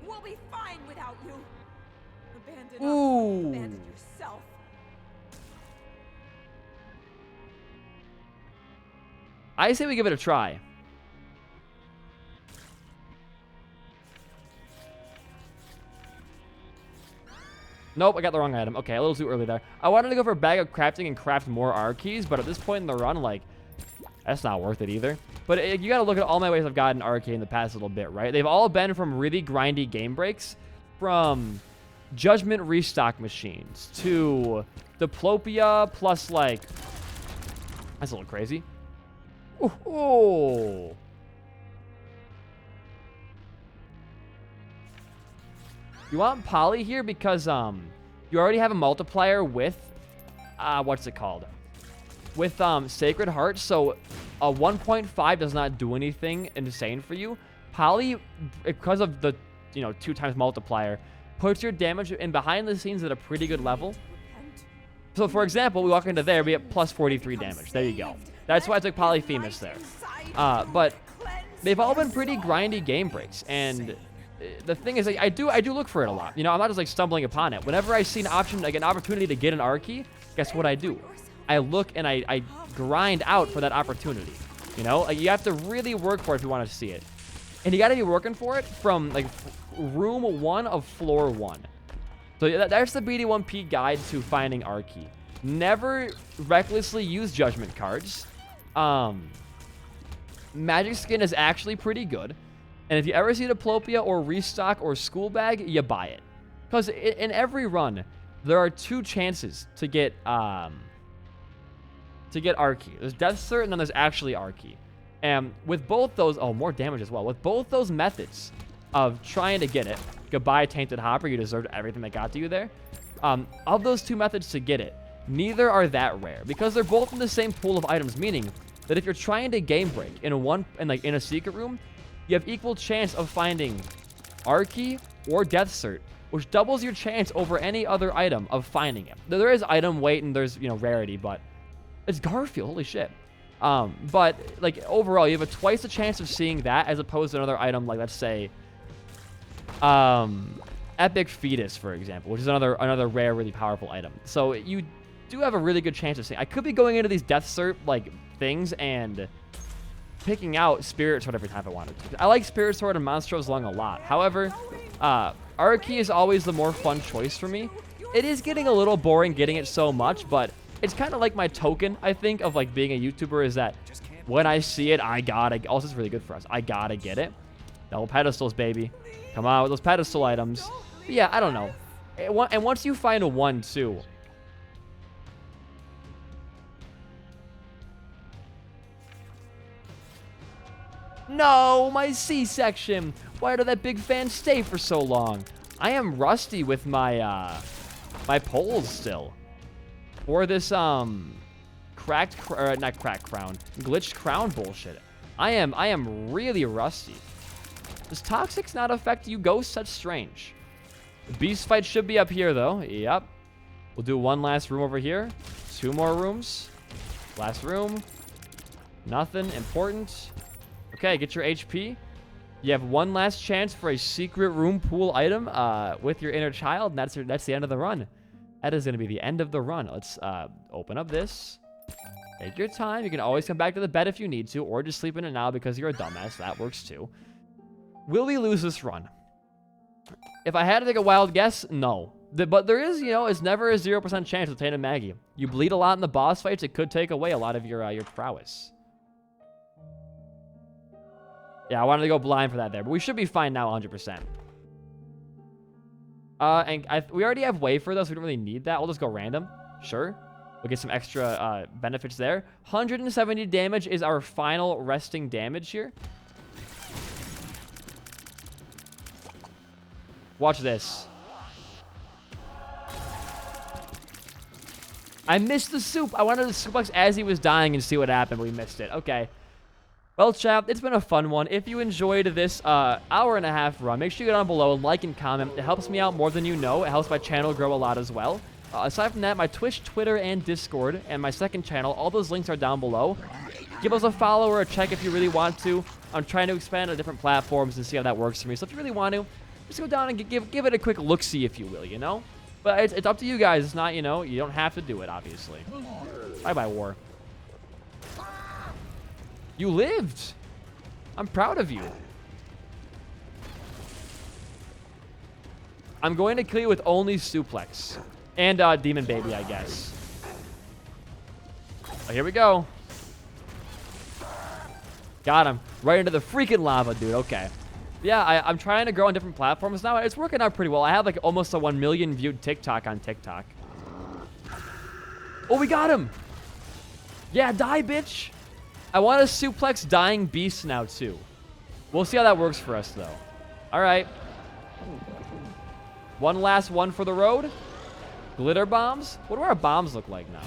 We'll be fine without you. Abandon us. Ooh. Abandon yourself. I say we give it a try. Nope, I got the wrong item. Okay, a little too early there. I wanted to go for a bag of crafting and craft more R keys, but at this point in the run, like, that's not worth it either. But you got to look at all my ways I've gotten R key in the past little bit, right? They've all been from really grindy game breaks, from judgment restock machines to diplopia plus, like, that's a little crazy. Oh. You want Poly here because you already have a multiplier with what's it called? With Sacred Heart, so a 1.5 does not do anything insane for you. Poly, because of the 2 times multiplier, puts your damage in behind the scenes at a pretty good level. So for example, we walk into there, we get plus 43 damage. There you go. That's why I took Polyphemus there. But they've all been pretty grindy game breaks, and the thing is, like, I do look for it a lot. I'm not just like stumbling upon it. Whenever I see an option, like an opportunity to get an R key, guess what I do? I look and I grind out for that opportunity. Like, you have to really work for it if you want to see it, and you got to be working for it from like room 1 of floor 1. So that's the BD1P guide to finding R key. Never recklessly use judgment cards. Magic Skin is actually pretty good. And if you ever see diplopia or restock or school bag, you buy it. Because in every run, there are 2 chances to get R key. There's Death Cert, and then there's actually R key. And with both those, more damage as well. With both those methods of trying to get it, goodbye Tainted Hopper, you deserved everything that got to you there. Of those 2 methods to get it, neither are that rare because they're both in the same pool of items. Meaning that if you're trying to game break in a secret room, you have equal chance of finding R key or Death Cert, which doubles your chance over any other item of finding it. There is item weight and there's rarity, but it's Garfield. Holy shit. But like overall, you have a twice the chance of seeing that as opposed to another item like, let's say, Epic Fetus, for example, which is another rare, really powerful item. So you do have a really good chance of seeing. I could be going into these Death Cert like things and picking out Spirit Sword every time I wanted to. I like Spirit Sword and Monstrous Lung a lot. However, Araki is always the more fun choice for me. It is getting a little boring getting it so much, but it's kind of like my token, I think, of like being a YouTuber, is that when I see it, I gotta. Also, it's really good for us. I gotta get it. Double pedestals, baby. Come on with those pedestal items. But yeah, I don't know. And once you find a 1, too. No, my C-section. Why did that big fan stay for so long? I am rusty with my my poles still. Or this glitched crown bullshit. I am really rusty. Does Toxics not affect you ghosts? That's strange. The beast fight should be up here though. Yep. We'll do one last room over here. 2 more rooms. Last room. Nothing important. Okay, get your HP. You have one last chance for a secret room pool item with your inner child, and that's the end of the run. That is going to be the end of the run. Let's open up this. Take your time. You can always come back to the bed if you need to, or just sleep in it now because you're a dumbass. That works too. Will we lose this run? If I had to take a wild guess, no. But there is, it's never a 0% chance with Tainted Maggie. You bleed a lot in the boss fights. It could take away a lot of your prowess. Yeah, I wanted to go blind for that there, but we should be fine now 100%. We already have wafer, though, so we don't really need that. We'll just go random. Sure. We'll get some extra benefits there. 170 damage is our final resting damage here. Watch this. I missed the soup. I wanted to suplex as he was dying and see what happened, but we missed it. Okay. Well, chat, it's been a fun one. If you enjoyed this hour-and-a-half run, make sure you go down below and like and comment. It helps me out more than you know. It helps my channel grow a lot as well. Aside from that, my Twitch, Twitter, and Discord, and my second channel, all those links are down below. Give us a follow or a check if you really want to. I'm trying to expand on different platforms and see how that works for me. So if you really want to, just go down and give it a quick look-see, if you will, But it's up to you guys. It's not, you don't have to do it, obviously. Bye-bye, war. You lived. I'm proud of you. I'm going to kill you with only suplex. And Demon Baby, I guess. Oh, here we go. Got him. Right into the freaking lava, dude. Okay. Yeah, I'm trying to grow on different platforms now. It's working out pretty well. I have like almost a 1 million viewed TikTok on TikTok. Oh, we got him. Yeah, die, bitch. I want to suplex dying beasts now, too. We'll see how that works for us, though. All right. One last one for the road. Glitter bombs. What do our bombs look like now?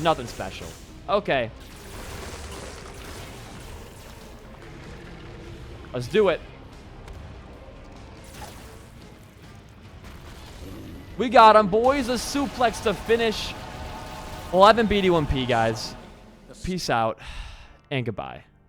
Nothing special. Okay. Let's do it. We got him, boys. A suplex to finish. 11 BD1P, guys. Peace out and goodbye.